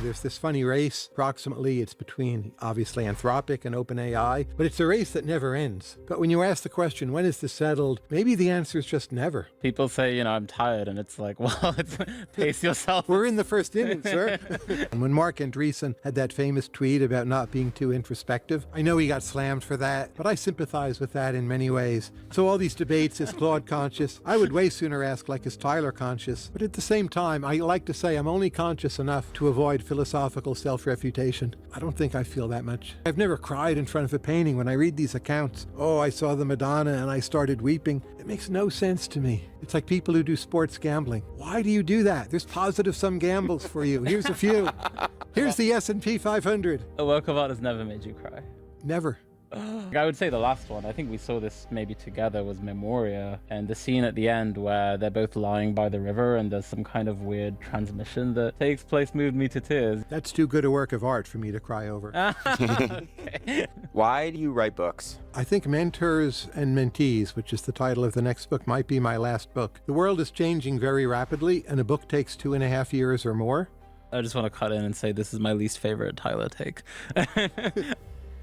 There's this funny race, approximately it's between obviously Anthropic and OpenAI, but it's a race that never ends. But when you ask the question, when is this settled? Maybe the answer is just never. People say, I'm tired, and it's like, well, pace yourself. We're in the first inning, sir. And when Mark Andreessen had that famous tweet about not being too introspective, I know he got slammed for that, but I sympathize with that in many ways. So all these debates, is Claude conscious? I would way sooner ask, like, is Tyler conscious? But at the same time, I like to say I'm only conscious enough to avoid philosophical self-refutation. I don't think I feel that much. I've never cried in front of a painting when I read these accounts. Oh, I saw the Madonna and I started weeping. It makes no sense to me. It's like people who do sports gambling. Why do you do that? There's positive sum gambles for you. Here's a few. Here's the S&P 500. A work of art has never made you cry. Never. I would say the last one, I think we saw this maybe together, was Memoria, and the scene at the end where they're both lying by the river and there's some kind of weird transmission that takes place moved me to tears. That's too good a work of art for me to cry over. Okay. Why do you write books? I think Mentors and Mentees, which is the title of the next book, might be my last book. The world is changing very rapidly, and a book takes 2.5 years or more. I just want to cut in and say this is my least favorite Tyler take.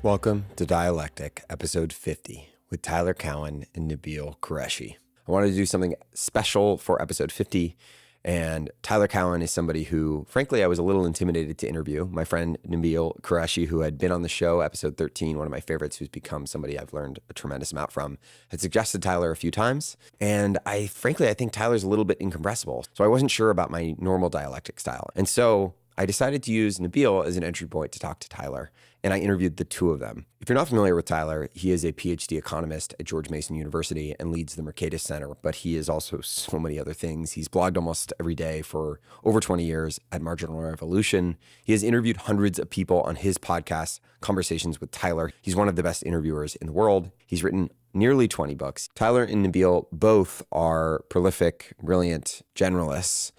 Welcome to Dialectic, episode 50, with Tyler Cowen and Nabeel Qureshi. I wanted to do something special for episode 50, and Tyler Cowen is somebody who, frankly, I was a little intimidated to interview. My friend Nabeel Qureshi, who had been on the show, episode 13, one of my favorites, who's become somebody I've learned a tremendous amount from, had suggested Tyler a few times, and I think Tyler's a little bit incompressible, so I wasn't sure about my normal dialectic style. And so I decided to use Nabeel as an entry point to talk to Tyler, and I interviewed the two of them. If you're not familiar with Tyler, he is a PhD economist at George Mason University and leads the Mercatus Center, but he is also so many other things. He's blogged almost every day for over 20 years at Marginal Revolution. He has interviewed hundreds of people on his podcast, Conversations with Tyler. He's one of the best interviewers in the world. He's written nearly 20 books. Tyler and Nabeel both are prolific, brilliant generalists.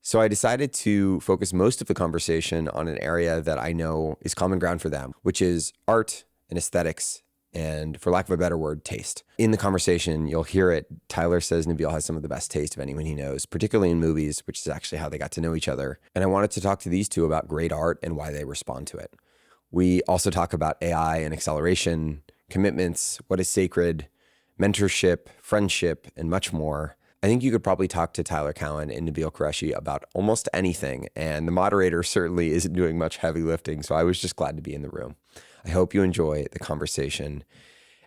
So I decided to focus most of the conversation on an area that I know is common ground for them, which is art and aesthetics and, for lack of a better word, taste. In the conversation, you'll hear it. Tyler says Nabeel has some of the best taste of anyone he knows, particularly in movies, which is actually how they got to know each other. And I wanted to talk to these two about great art and why they respond to it. We also talk about AI and acceleration, commitments, what is sacred, mentorship, friendship, and much more. I think you could probably talk to Tyler Cowen and Nabeel Qureshi about almost anything, and the moderator certainly isn't doing much heavy lifting, so I was just glad to be in the room. I hope you enjoy the conversation,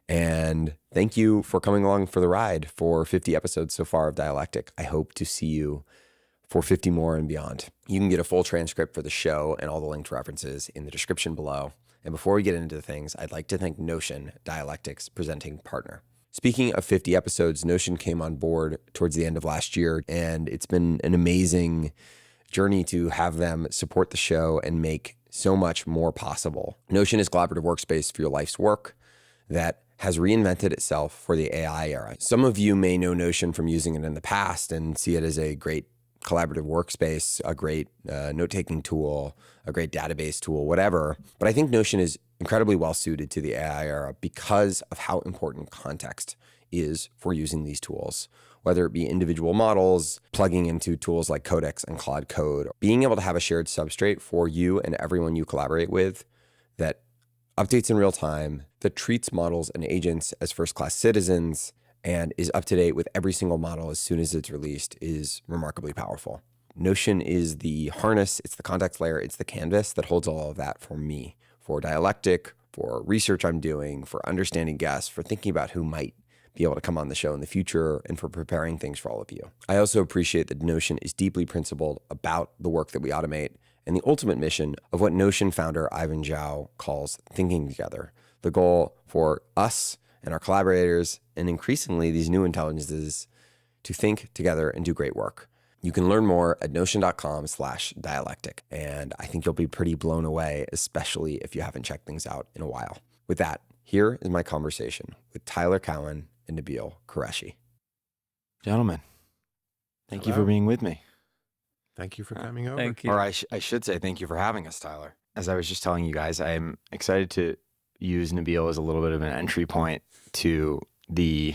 and thank you for coming along for the ride for 50 episodes so far of Dialectic. I hope to see you for 50 more and beyond. You can get a full transcript for the show and all the linked references in the description below. And before we get into the things, I'd like to thank Notion, Dialectic's presenting partner. Speaking of 50 episodes, Notion came on board towards the end of last year, and it's been an amazing journey to have them support the show and make so much more possible. Notion is a collaborative workspace for your life's work that has reinvented itself for the AI era. Some of you may know Notion from using it in the past and see it as a great collaborative workspace, a great note-taking tool, a great database tool, whatever. But I think Notion is incredibly well suited to the AI era because of how important context is for using these tools, whether it be individual models, plugging into tools like Codex and Claude Code, being able to have a shared substrate for you and everyone you collaborate with that updates in real time, that treats models and agents as first-class citizens, and is up to date with every single model as soon as it's released is remarkably powerful. Notion is the harness, it's the context layer, it's the canvas that holds all of that for me, for Dialectic, for research I'm doing, for understanding guests, for thinking about who might be able to come on the show in the future, and for preparing things for all of you. I also appreciate that Notion is deeply principled about the work that we automate and the ultimate mission of what Notion founder Ivan Zhao calls thinking together. The goal for us and our collaborators, and increasingly these new intelligences, to think together and do great work. You can learn more at notion.com/dialectic, and I think you'll be pretty blown away, especially if you haven't checked things out in a while. With that, here is my conversation with Tyler Cowen and Nabeel Qureshi. Gentlemen, thank you for being with me. Thank you for coming over. Thank you. Or I should say thank you for having us, Tyler. As I was just telling you guys, I'm excited to use Nabeel as a little bit of an entry point to the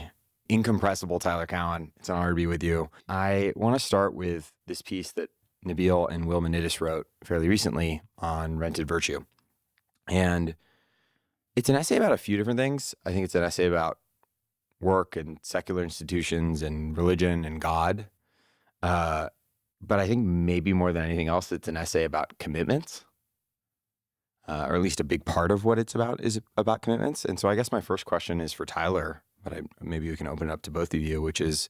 incompressible Tyler Cowen. It's an honor to be with you. I want to start with this piece that Nabeel and Will Manidis wrote fairly recently on rented virtue. And it's an essay about a few different things. I think it's an essay about work and secular institutions and religion and God. But I think maybe more than anything else, it's an essay about commitments, or at least a big part of what it's about is about commitments. And so I guess my first question is for Tyler, but maybe we can open it up to both of you, which is,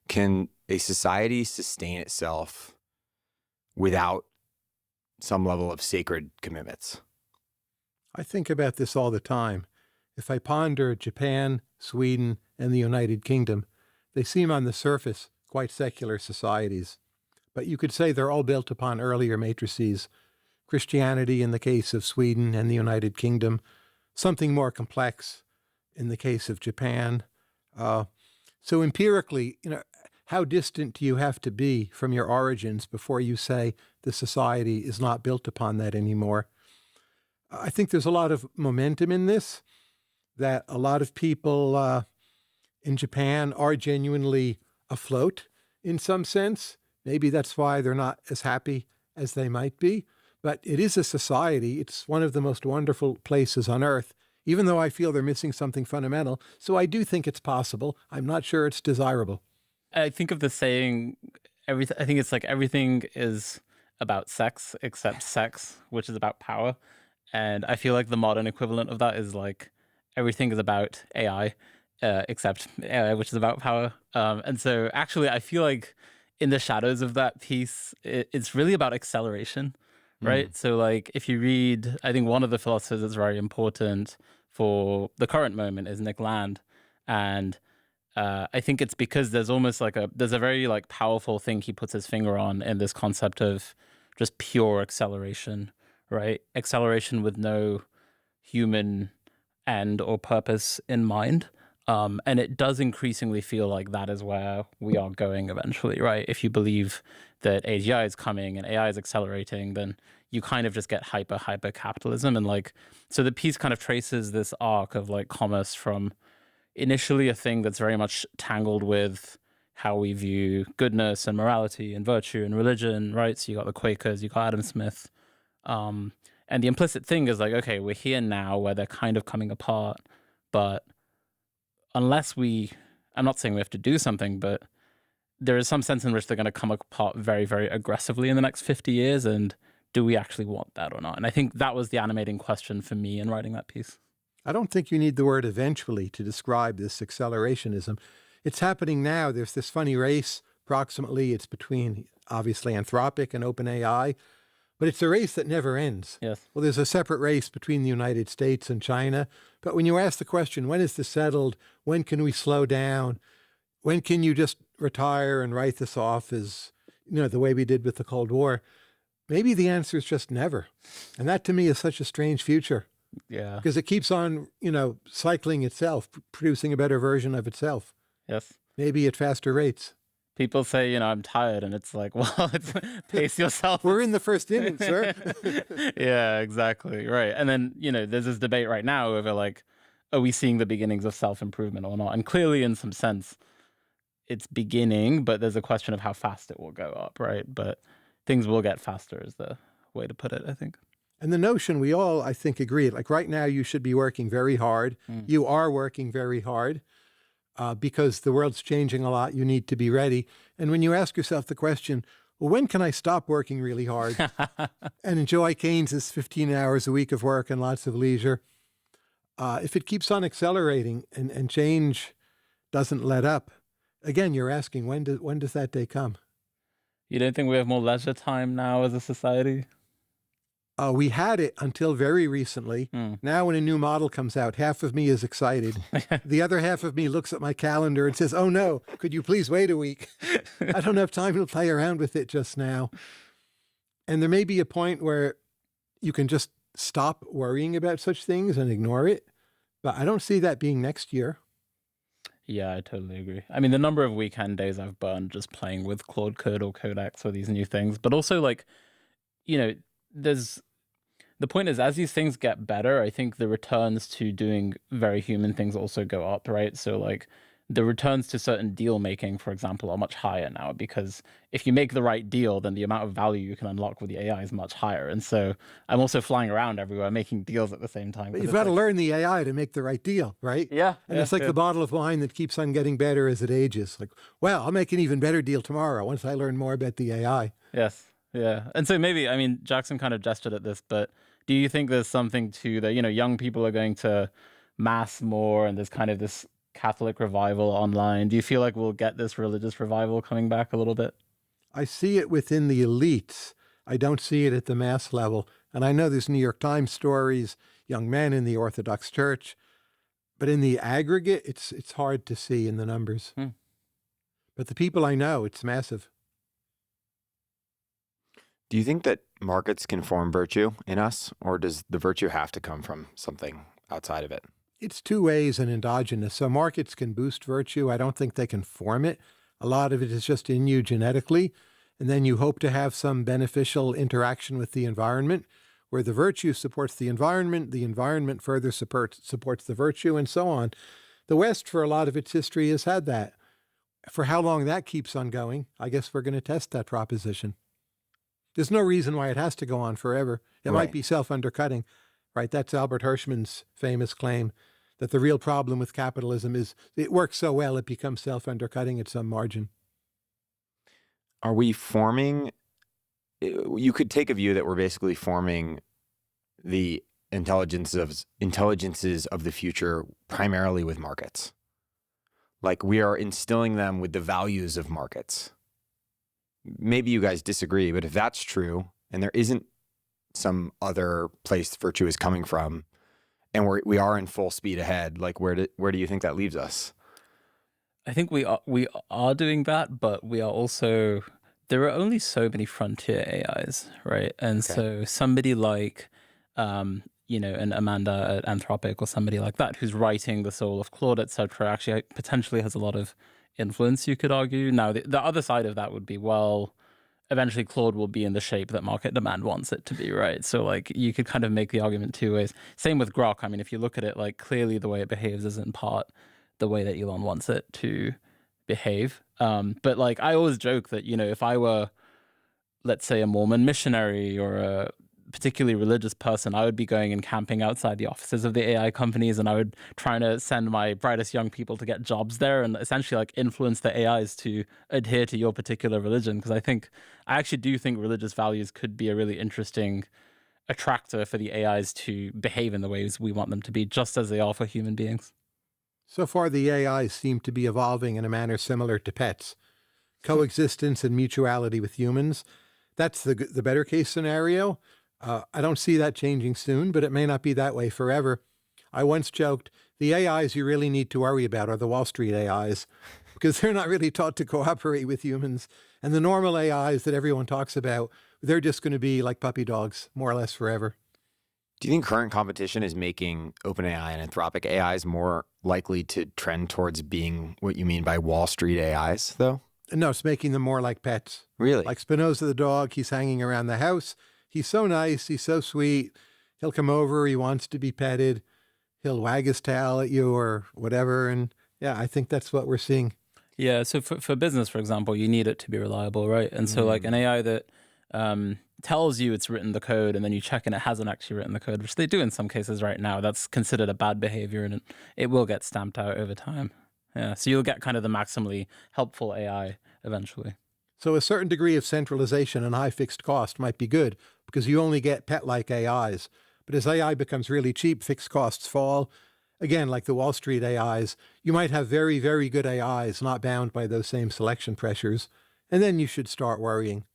can a society sustain itself without some level of sacred commitments? I think about this all the time. If I ponder Japan, Sweden, and the United Kingdom, they seem on the surface quite secular societies. But you could say they're all built upon earlier matrices. Christianity in the case of Sweden and the United Kingdom, something more complex in the case of Japan. So empirically, how distant do you have to be from your origins before you say the society is not built upon that anymore? I think there's a lot of momentum in this, that a lot of people in Japan are genuinely afloat in some sense. Maybe that's why they're not as happy as they might be. But it is a society. It's one of the most wonderful places on earth, even though I feel they're missing something fundamental. So I do think it's possible. I'm not sure it's desirable. I think of the saying, I think it's like everything is about sex except sex, which is about power. And I feel like the modern equivalent of that is like everything is about AI, except AI, which is about power. And so actually, I feel like in the shadows of that piece, it's really about acceleration, right? So like if you read, I think one of the philosophers that's very important for the current moment is Nick Land. And I think it's because there's almost like there's a very like powerful thing he puts his finger on in this concept of just pure acceleration, right? Acceleration with no human end or purpose in mind. And it does increasingly feel like that is where we are going eventually, right? If you believe that AGI is coming and AI is accelerating, then you kind of just get hyper capitalism. And like, so the piece kind of traces this arc of like commerce from initially a thing that's very much tangled with how we view goodness and morality and virtue and religion, right? So you got the Quakers, you got Adam Smith. And the implicit thing is like, okay, we're here now where they're kind of coming apart, but unless I'm not saying we have to do something, but there is some sense in which they're going to come apart very, very aggressively in the next 50 years. And do we actually want that or not? And I think that was the animating question for me in writing that piece. I don't think you need the word eventually to describe this accelerationism. It's happening now. There's this funny race, approximately, it's between obviously Anthropic and OpenAI, but it's a race that never ends. Yes. Well, there's a separate race between the United States and China. But when you ask the question, when is this settled? When can we slow down? When can you just retire and write this off as, the way we did with the Cold War? Maybe the answer is just never. And that to me is such a strange future. Yeah. Because it keeps on, cycling itself, producing a better version of itself. Yes. Maybe at faster rates. People say, I'm tired, and it's like, well, pace yourself. We're in the first inning, sir. Yeah, exactly. Right. And then, there's this debate right now over like, are we seeing the beginnings of self-improvement or not? And clearly, in some sense, it's beginning, but there's a question of how fast it will go up, right? But things will get faster is the way to put it, I think. And the notion we all, I think, agree, like right now, you should be working very hard. You are working very hard. Because the world's changing a lot, you need to be ready. And when you ask yourself the question, well, when can I stop working really hard and enjoy Keynes's 15 hours a week of work and lots of leisure? If it keeps on accelerating and change doesn't let up, again, you're asking, when does that day come? You don't think we have more leisure time now as a society? We had it until very recently. Now when a new model comes out, half of me is excited. The other half of me looks at my calendar and says, oh no, could you please wait a week? I don't have time to play around with it just now. And there may be a point where you can just stop worrying about such things and ignore it. But I don't see that being next year. Yeah, I totally agree. I mean, the number of weekend days I've burned just playing with Claude Code or Codex or these new things, but also like, the point is, as these things get better, I think the returns to doing very human things also go up, right? So like the returns to certain deal making, for example, are much higher now, because if you make the right deal, then the amount of value you can unlock with the AI is much higher. And so I'm also flying around everywhere making deals at the same time. But you've got to learn the AI to make the right deal, right? Yeah. And it's like the bottle of wine that keeps on getting better as it ages. Like, well, I'll make an even better deal tomorrow once I learn more about the AI. Yes. Yeah. And so maybe, I mean, Jackson kind of gestured at this, but do you think there's something to that, young people are going to mass more, and there's kind of this Catholic revival online? Do you feel like we'll get this religious revival coming back a little bit? I see it within the elites. I don't see it at the mass level. And I know there's New York Times stories, young men in the Orthodox Church, but in the aggregate, it's hard to see in the numbers. But the people I know, it's massive. Do you think that markets can form virtue in us, or does the virtue have to come from something outside of it? It's two ways and endogenous. So markets can boost virtue. I don't think they can form it. A lot of it is just in you genetically. And then you hope to have some beneficial interaction with the environment, where the virtue supports the environment further supports the virtue, and so on. The West, for a lot of its history, has had that. For how long that keeps on going, I guess we're going to test that proposition. There's no reason why it has to go on forever. It might be self-undercutting, right? That's Albert Hirschman's famous claim that the real problem with capitalism is it works so well it becomes self-undercutting at some margin. Are we forming, you could take a view that we're basically forming the intelligences of the future primarily with markets. Like we are instilling them with the values of markets. Maybe you guys disagree, but if that's true, and there isn't some other place virtue is coming from, and we are in full speed ahead, like where do you think that leaves us? I think we are doing that, but we are also, there are only so many frontier AIs, right? And so somebody like an Amanda at Anthropic or somebody like that who's writing the soul of Claude, etc., actually potentially has a lot of influence, you could argue. Now, the other side of that would be, well, eventually Claude will be in the shape that market demand wants it to be, right? So like you could kind of make the argument two ways. Same with Grok. I mean, if you look at it, like clearly the way it behaves is in part the way that Elon wants it to behave. But like I always joke that, if I were, let's say, a Mormon missionary or a particularly religious person, I would be going and camping outside the offices of the AI companies, and I would try to send my brightest young people to get jobs there and essentially like influence the AIs to adhere to your particular religion. Because I actually do think religious values could be a really interesting attractor for the AIs to behave in the ways we want them to be, just as they are for human beings. So far, the AIs seem to be evolving in a manner similar to pets. Coexistence and mutuality with humans. That's the better case scenario. I don't see that changing soon, but it may not be that way forever. I once joked, the AIs you really need to worry about are the Wall Street AIs, because they're not really taught to cooperate with humans. And the normal AIs that everyone talks about, they're just going to be like puppy dogs, more or less forever. Do you think current competition is making OpenAI and Anthropic AIs more likely to trend towards being what you mean by Wall Street AIs, though? No, it's making them more like pets. Really? Like Spinoza the dog, he's hanging around the house. He's so nice. He's so sweet. He'll come over. He wants to be petted. He'll wag his tail at you or whatever. And yeah, I think that's what we're seeing. Yeah. So for business, for example, you need it to be reliable, right? And so like an AI that tells you it's written the code and then you check and it hasn't actually written the code, which they do in some cases right now, that's considered a bad behavior and it will get stamped out over time. Yeah. So you'll get kind of the maximally helpful AI eventually. So a certain degree of centralization and high fixed cost might be good because you only get pet-like AIs. But as AI becomes really cheap, fixed costs fall. Again, like the Wall Street AIs, you might have very, very good AIs not bound by those same selection pressures. And then you should start worrying.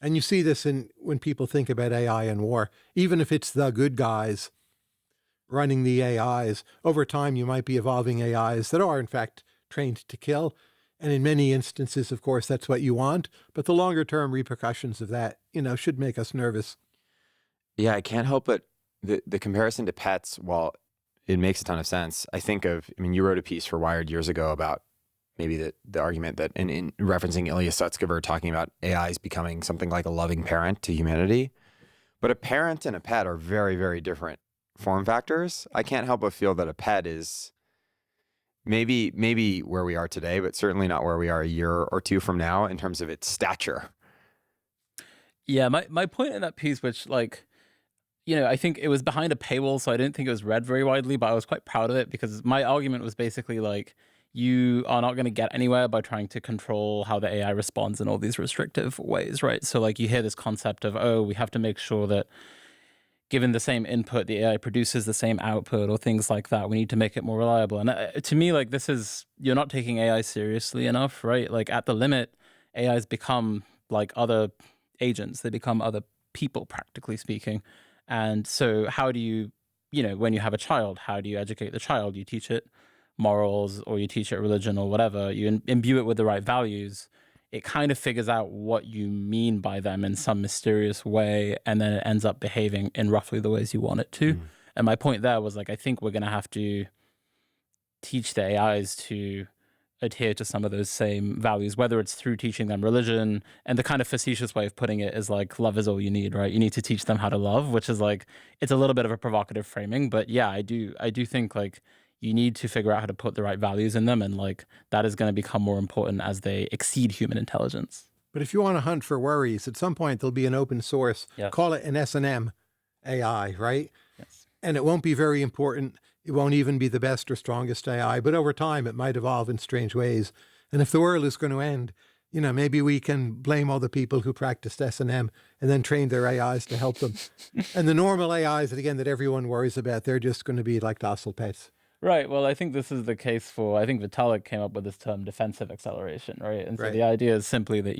And you see this when people think about AI and war. Even if it's the good guys running the AIs, over time you might be evolving AIs that are, in fact, trained to kill. And in many instances, of course, that's what you want. But the longer term repercussions of that, should make us nervous. Yeah, I can't help but the comparison to pets, while it makes a ton of sense, you wrote a piece for Wired years ago about maybe the argument that in referencing Ilya Sutskever talking about AIs becoming something like a loving parent to humanity. But a parent and a pet are very, very different form factors. I can't help but feel that a pet is maybe where we are today, but certainly not where we are a year or two from now in terms of its stature. Yeah, my point in that piece, which like, I think it was behind a paywall, so I didn't think it was read very widely, but I was quite proud of it because my argument was basically like, you are not going to get anywhere by trying to control how the AI responds in all these restrictive ways, right? So like you hear this concept of, oh, we have to make sure that given the same input, the AI produces the same output or things like that. We need to make it more reliable. And to me, like you're not taking AI seriously enough, right? Like at the limit, AIs become like other agents. They become other people, practically speaking. And so how do you, when you have a child, how do you educate the child? You teach it morals or you teach it religion or whatever. You imbue it with the right values. It kind of figures out what you mean by them in some mysterious way, and then it ends up behaving in roughly the ways you want it to. And my point there was like, I think we're going to have to teach the AIs to adhere to some of those same values, whether it's through teaching them religion. And the kind of facetious way of putting it is like, love is all you need, right? You need to teach them how to love, which is like, it's a little bit of a provocative framing, but yeah, I do think like you need to figure out how to put the right values in them, and like that is going to become more important as they exceed human intelligence. But if you want to hunt for worries, at some point there'll be an open source, call it an S&M AI, right? Yes. And it won't be very important. It won't even be the best or strongest AI, but over time it might evolve in strange ways. And if the world is going to end, maybe we can blame all the people who practiced S&M and then train their AIs to help them. And the normal AIs, that everyone worries about, they're just going to be like docile pets. Right. Well, I think this is the case I think Vitalik came up with this term defensive acceleration, right? And so the idea is simply that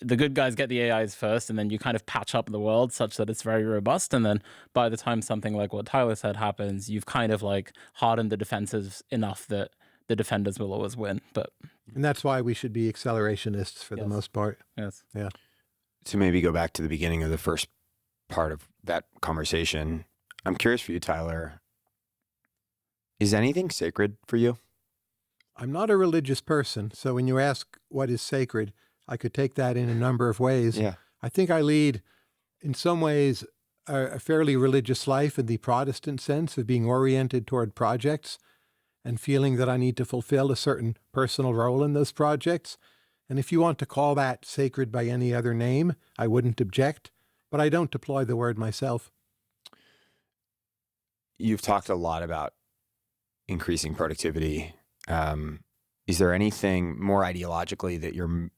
the good guys get the AIs first, and then you kind of patch up the world such that it's very robust. And then by the time something like what Tyler said happens, you've kind of like hardened the defenses enough that the defenders will always win. And that's why we should be accelerationists for the most part. Yes. Yeah. To maybe go back to the beginning of the first part of that conversation, I'm curious for you, Tyler. Is anything sacred for you? I'm not a religious person, so when you ask what is sacred, I could take that in a number of ways. Yeah. I think I lead, in some ways, a fairly religious life in the Protestant sense of being oriented toward projects and feeling that I need to fulfill a certain personal role in those projects. And if you want to call that sacred by any other name, I wouldn't object, but I don't deploy the word myself. You've talked a lot about increasing productivity. Is there anything more ideologically that you're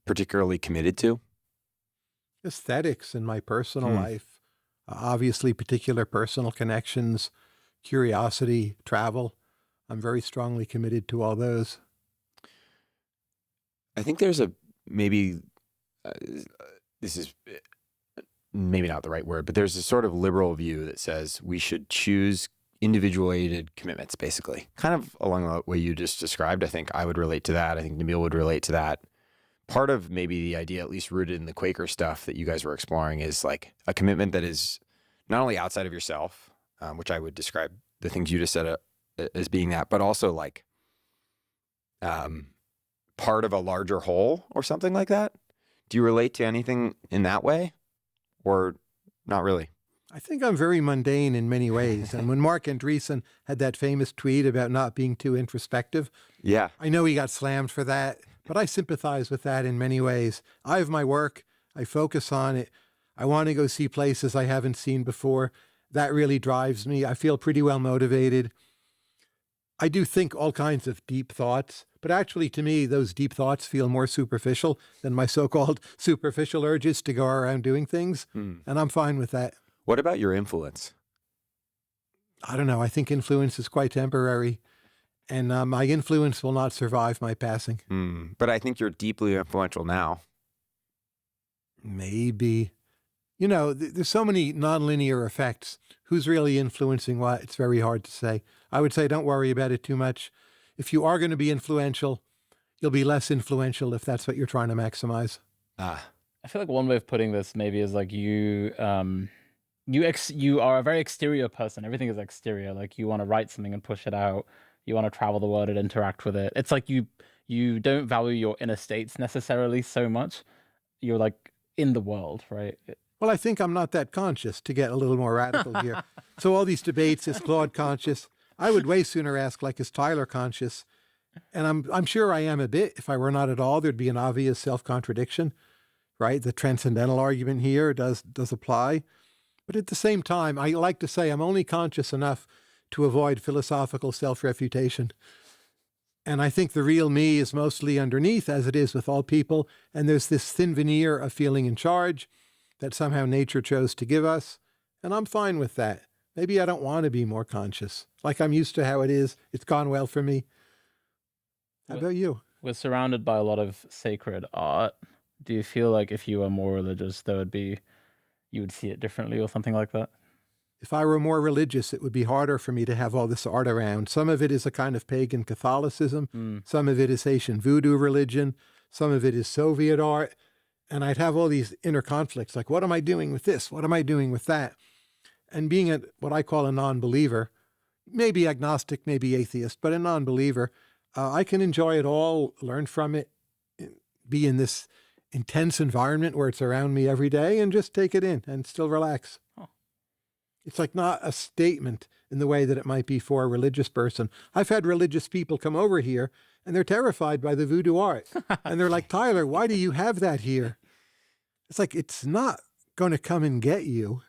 particularly committed to? Aesthetics in my personal life, obviously particular personal connections, curiosity, travel. I'm very strongly committed to all those. I think there's maybe this is maybe not the right word, but there's a sort of liberal view that says we should choose individuated commitments, basically. Kind of along the way you just described. I think I would relate to that. I think Nabeel would relate to that. Part of maybe the idea, at least rooted in the Quaker stuff that you guys were exploring, is like a commitment that is not only outside of yourself, which I would describe the things you just said as being that, but also like part of a larger whole or something like that. Do you relate to anything in that way, or not really? I think I'm very mundane in many ways. And when Mark Andreessen had that famous tweet about not being too introspective, I know he got slammed for that, but I sympathize with that in many ways. I have my work. I focus on it. I want to go see places I haven't seen before. That really drives me. I feel pretty well motivated. I do think all kinds of deep thoughts, but actually to me, those deep thoughts feel more superficial than my so-called superficial urges to go around doing things. And I'm fine with that. What about your influence? I don't know. I think influence is quite temporary, and my influence will not survive my passing. But I think you're deeply influential now. Maybe. There's so many nonlinear effects. Who's really influencing what? It's very hard to say. I would say don't worry about it too much. If you are going to be influential, you'll be less influential if that's what you're trying to maximize. I feel like one way of putting this maybe is like you are a very exterior person. Everything is exterior. Like you want to write something and push it out. You want to travel the world and interact with it. It's like you don't value your inner states necessarily so much. You're like in the world, right? Well, I think I'm not that conscious, to get a little more radical here. So all these debates, is Claude conscious? I would way sooner ask, like, is Tyler conscious? And I'm sure I am a bit. If I were not at all, there'd be an obvious self-contradiction, right? The transcendental argument here does apply. But at the same time, I like to say I'm only conscious enough to avoid philosophical self-refutation. And I think the real me is mostly underneath, as it is with all people. And there's this thin veneer of feeling in charge that somehow nature chose to give us. And I'm fine with that. Maybe I don't want to be more conscious. Like, I'm used to how it is. It's gone well for me. How about you? We're surrounded by a lot of sacred art. Do you feel like if you were more religious, you would see it differently or something like that? If I were more religious, it would be harder for me to have all this art around. Some of it is a kind of pagan Catholicism. Some of it is Haitian voodoo religion. Some of it is Soviet art. And I'd have all these inner conflicts, like, what am I doing with this? What am I doing with that? And being what I call a non-believer, maybe agnostic, maybe atheist, but a non-believer, I can enjoy it all, learn from it, be in this intense environment where it's around me every day, and just take it in and still relax. Oh. It's like not a statement in the way that it might be for a religious person. I've had religious people come over here and they're terrified by the voodoo art. And they're like, Tyler, why do you have that here? It's like, it's not going to come and get you,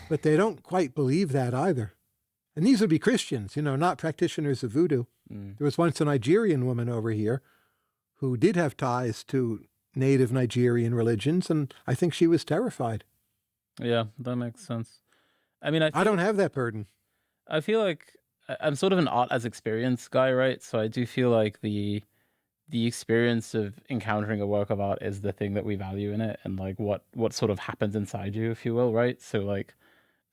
but they don't quite believe that either. And these would be Christians, not practitioners of voodoo. There was once a Nigerian woman over here who did have ties to native Nigerian religions, and I think she was terrified. Yeah, that makes sense. I mean, I don't have that burden. I feel like I'm sort of an art as experience guy, right? So I do feel like the experience of encountering a work of art is the thing that we value in it, and like what sort of happens inside you, if you will, right? So like,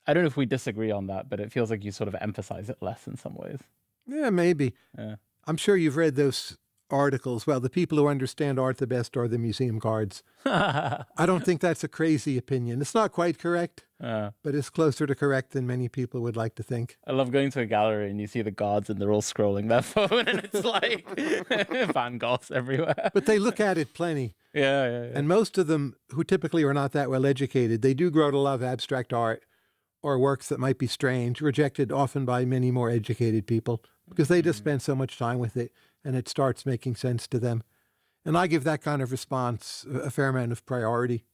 I don't know if we disagree on that, but it feels like you sort of emphasize it less in some ways. Yeah, maybe. Yeah. I'm sure you've read those articles. Well, the people who understand art the best are the museum guards. I don't think that's a crazy opinion. It's not quite correct, but it's closer to correct than many people would like to think. I love going to a gallery and you see the guards and they're all scrolling their phone and it's like Van Goghs everywhere. But they look at it plenty. Yeah. And most of them, who typically are not that well educated, they do grow to love abstract art or works that might be strange, rejected often by many more educated people, because they just spend so much time with it and it starts making sense to them. And I give that kind of response a fair amount of priority.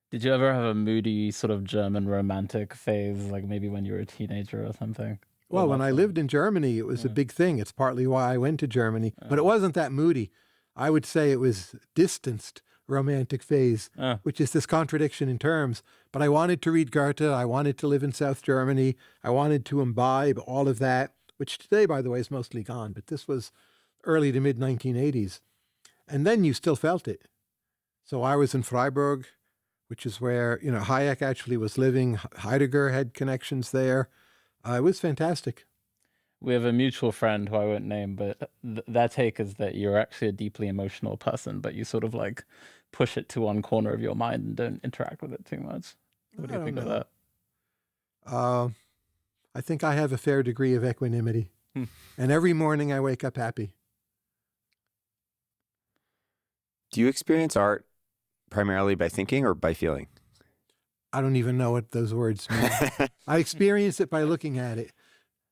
Did you ever have a moody sort of German romantic phase, like maybe when you were a teenager or something? Well, when I lived in Germany, it was a big thing. It's partly why I went to Germany. But it wasn't that moody. I would say it was distanced romantic phase, which is this contradiction in terms. But I wanted to read Goethe. I wanted to live in South Germany. I wanted to imbibe all of that, which today, by the way, is mostly gone. But this was early to mid 1980s. And then you still felt it. So I was in Freiburg, which is where, Hayek actually was living. Heidegger had connections there. It was fantastic. We have a mutual friend who I won't name, but their take is that you're actually a deeply emotional person, but you sort of like push it to one corner of your mind and don't interact with it too much. What do you think of that? I think I have a fair degree of equanimity. And every morning I wake up happy. Do you experience art primarily by thinking or by feeling? I don't even know what those words mean. I experience it by looking at it.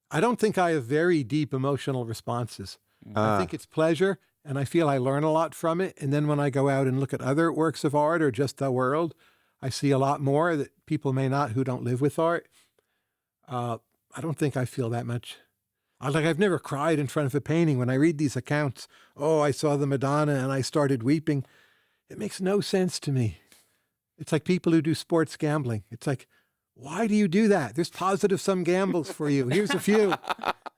I don't think I have very deep emotional responses. I think it's pleasure, and I feel I learn a lot from it. And then when I go out and look at other works of art or just the world, I see a lot more that people may not who don't live with art. I don't think I feel that much. I've never cried in front of a painting. When I read these accounts, I saw the Madonna and I started weeping. It makes no sense to me. It's like people who do sports gambling. It's like, why do you do that? There's positive sum gambles for you. Here's a few.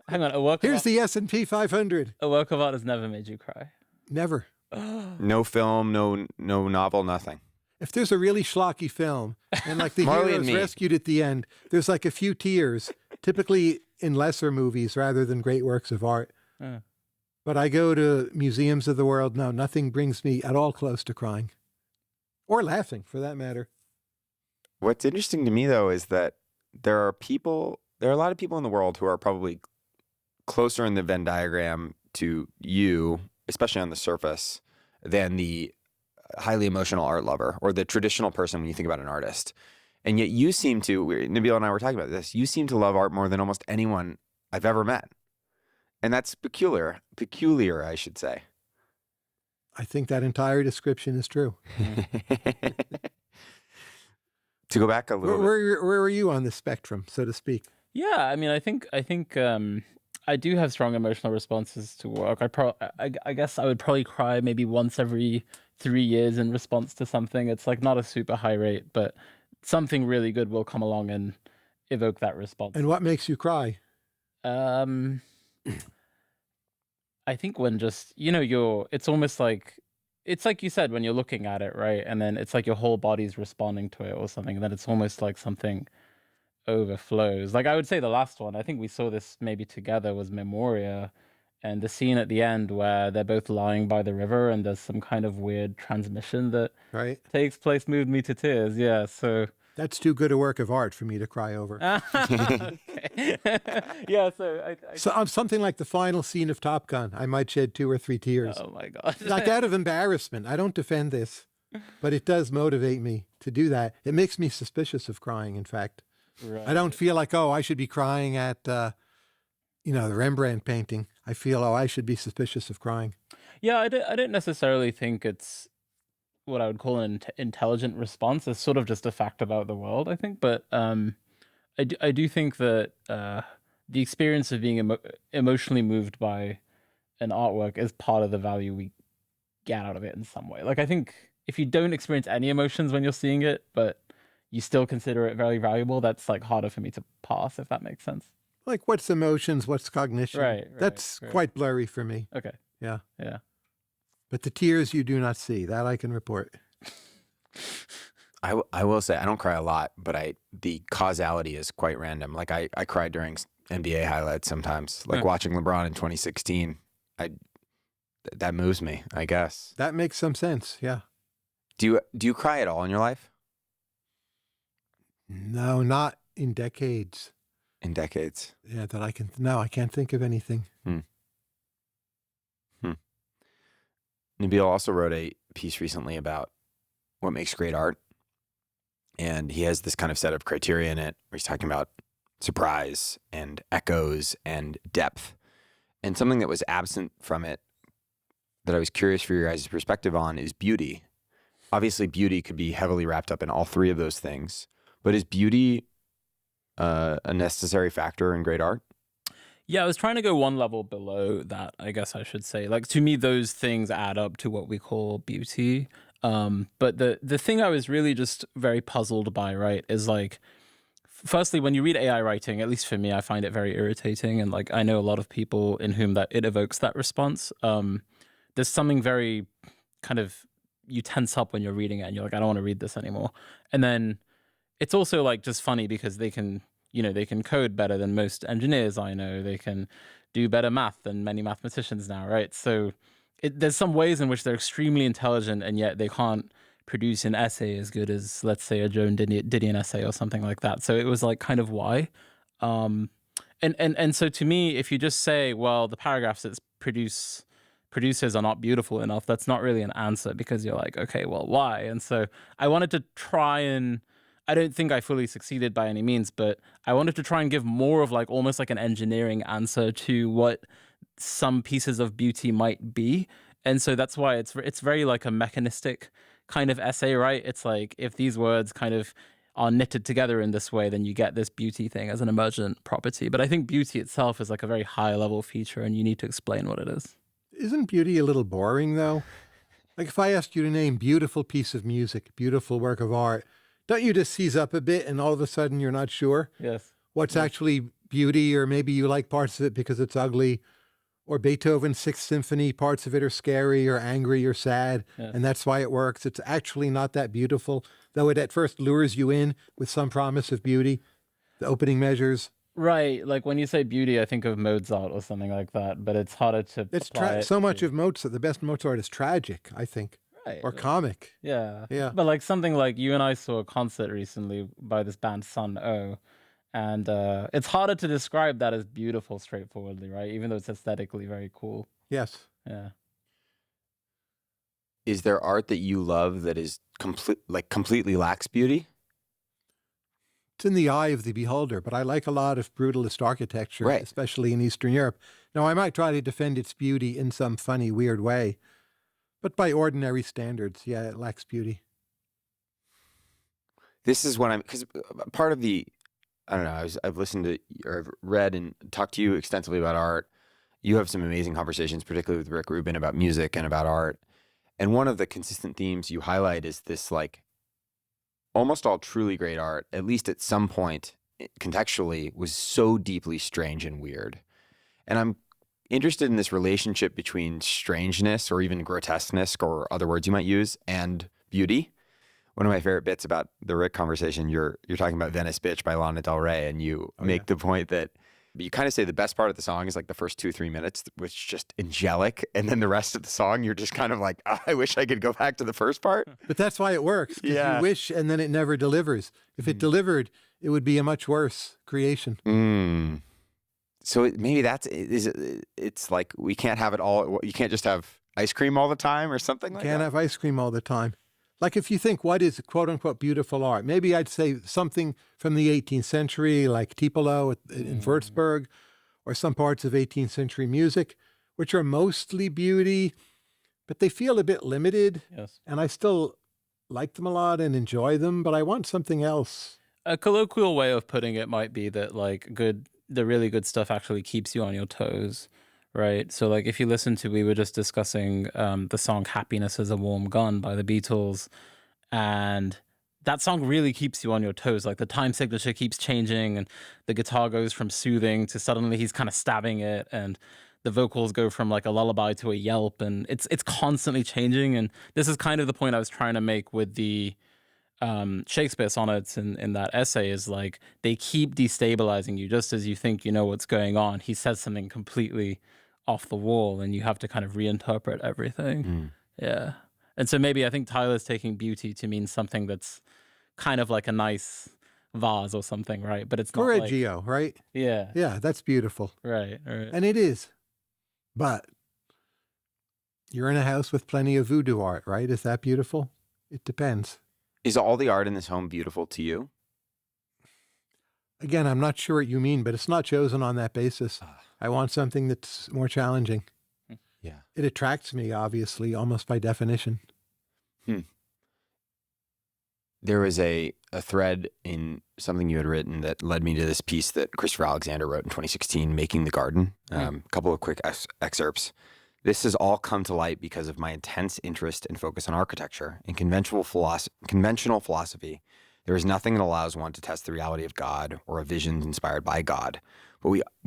Hang on, Here's the S&P 500. A work of art has never made you cry. Never. No film, no novel, nothing. If there's a really schlocky film and like the hero's rescued at the end, there's like a few tears, typically in lesser movies rather than great works of art. But I go to museums of the world. No, nothing brings me at all close to crying or laughing for that matter. What's interesting to me, though, is that there are a lot of people in the world who are probably closer in the Venn diagram to you, especially on the surface, than the highly emotional art lover or the traditional person when you think about an artist. And yet you seem to, Nabeel and I were talking about this, you seem to love art more than almost anyone I've ever met. And that's peculiar, I should say. I think that entire description is true. To go back a little bit. Where are you on the spectrum, so to speak? Yeah, I mean, I think I do have strong emotional responses to work. I guess I would probably cry maybe once every 3 years in response to something. It's like not a super high rate, but something really good will come along and evoke that response. And what makes you cry? I think when just, it's almost like, it's like you said, when you're looking at it, right? And then it's like your whole body's responding to it or something. And then it's almost like something overflows. Like I would say the last one, I think we saw this maybe together, was Memoria. And the scene at the end where they're both lying by the river and there's some kind of weird transmission that takes place moved me to tears. Yeah, so... That's too good a work of art for me to cry over. Yeah, so so on something like the final scene of Top Gun, I might shed 2 or 3 tears. Oh my God. Like out of embarrassment. I don't defend this, but it does motivate me to do that. It makes me suspicious of crying, in fact. Right. I don't feel like, I should be crying at, the Rembrandt painting. I feel, I should be suspicious of crying. Yeah, I don't necessarily think it's what I would call an intelligent response. It's sort of just a fact about the world, I think. But I do think that the experience of being emotionally moved by an artwork is part of the value we get out of it in some way. Like, I think if you don't experience any emotions when you're seeing it, but you still consider it very valuable, that's like harder for me to pass, if that makes sense. Like, what's emotions? What's cognition? Right. That's quite blurry for me. Okay. Yeah. Yeah. But the tears you do not see, that I can report. I will say I don't cry a lot, but the causality is quite random. Like I cry during NBA highlights sometimes, like watching LeBron in 2016. That moves me, I guess. That makes some sense. Yeah. Do you cry at all in your life? No, not in decades. In decades. Yeah, that I can. No, I can't think of anything. Nabeel also wrote a piece recently about what makes great art. And he has this kind of set of criteria in it where he's talking about surprise and echoes and depth. And something that was absent from it that I was curious for your guys' perspective on is beauty. Obviously, beauty could be heavily wrapped up in all 3 of those things. But is beauty a necessary factor in great art? Yeah, I was trying to go one level below that, I guess I should say. Like, to me, those things add up to what we call beauty. But the thing I was really just very puzzled by, right, is like, firstly, when you read AI writing, at least for me, I find it very irritating. And like, I know a lot of people in whom that it evokes that response. There's something very kind of, you tense up when you're reading it and you're like, I don't want to read this anymore. And then it's also like just funny because they can code better than most engineers I know. They can do better math than many mathematicians now, right? So there's some ways in which they're extremely intelligent and yet they can't produce an essay as good as, let's say, a Joan Didion essay or something like that. So it was like, kind of why? And so to me, if you just say, well, the paragraphs that producers are not beautiful enough, that's not really an answer, because you're like, okay, well, why? And so I wanted to try and, I don't think I fully succeeded by any means, but I wanted to try and give more of like almost like an engineering answer to what some pieces of beauty might be. And so that's why it's very like a mechanistic kind of essay, right? It's like, if these words kind of are knitted together in this way, then you get this beauty thing as an emergent property. But I think beauty itself is like a very high level feature and you need to explain what it is. Isn't beauty a little boring though? Like if I asked you to name beautiful piece of music, beautiful work of art, don't you just seize up a bit and all of a sudden you're not sure what's actually beauty, or maybe you like parts of it because it's ugly, or Beethoven's Sixth Symphony, parts of it are scary or angry or sad, and that's why it works. It's actually not that beautiful, though it at first lures you in with some promise of beauty, the opening measures. Right, like when you say beauty, I think of Mozart or something like that, but it's harder to apply it so much of Mozart, the best Mozart is tragic, I think. Right. Or comic. Yeah. Yeah. But like something like, you and I saw a concert recently by this band Sun O, and it's harder to describe that as beautiful straightforwardly, right? Even though it's aesthetically very cool. Yes. Yeah. Is there art that you love that is completely lacks beauty? It's in the eye of the beholder, but I like a lot of brutalist architecture, Right. especially in Eastern Europe. Now, I might try to defend its beauty in some funny, weird way, but by ordinary standards, yeah, it lacks beauty. This is what because part of the, I don't know, I've listened to or I've read and talked to you extensively about art. You have some amazing conversations, particularly with Rick Rubin, about music and about art. And one of the consistent themes you highlight is this, like, almost all truly great art, at least at some point contextually, was so deeply strange and weird. And I'm interested in this relationship between strangeness or even grotesqueness, or other words you might use, and beauty. One of my favorite bits about the Rick conversation, you're talking about Venice Bitch by Lana Del Rey, and you make the point that you kind of say the best part of the song is like the first 2-3 minutes, which is just angelic. And then the rest of the song, you're just kind of like, oh, I wish I could go back to the first part. But that's why it works. 'Cause Yeah. you wish, and then it never delivers. If it delivered, it would be a much worse creation. So maybe it's like we can't have it all. You can't just have ice cream all the time or something like Can't that. have ice cream all the time. Like if you think, what is quote unquote beautiful art? Maybe I'd say something from the 18th century, like Tiepolo in Würzburg, or some parts of 18th century music, which are mostly beauty, but they feel a bit limited. Yes. And I still like them a lot and enjoy them, but I want something else. A colloquial way of putting it might be that like the really good stuff actually keeps you on your toes, right? So like if you listen to, we were just discussing the song Happiness is a Warm Gun by the Beatles, and that song really keeps you on your toes. Like the time signature keeps changing, and the guitar goes from soothing to suddenly he's kind of stabbing it, and the vocals go from like a lullaby to a yelp, and it's constantly changing. And this is kind of the point I was trying to make with the Shakespeare sonnets in that essay, is like they keep destabilizing you just as you think you know what's going on. He says something completely off the wall and you have to kind of reinterpret everything. Yeah. And so maybe I think Tyler's taking beauty to mean something that's kind of like a nice vase or something, right? But it's not like, Correggio, right? yeah, Yeah, that's beautiful. right. And it is. But you're in a house with plenty of voodoo art, right? Is that beautiful? It depends. Is all the art in this home beautiful to you? Again, I'm not sure what you mean, but it's not chosen on that basis. I want something that's more challenging. Yeah. It attracts me, obviously, almost by definition. There was a thread in something you had written that led me to this piece that Christopher Alexander wrote in 2016, Making the Garden. A couple of quick excerpts. This has all come to light because of my intense interest and focus on architecture. In conventional philosophy, there is nothing that allows one to test the reality of God or of visions inspired by God.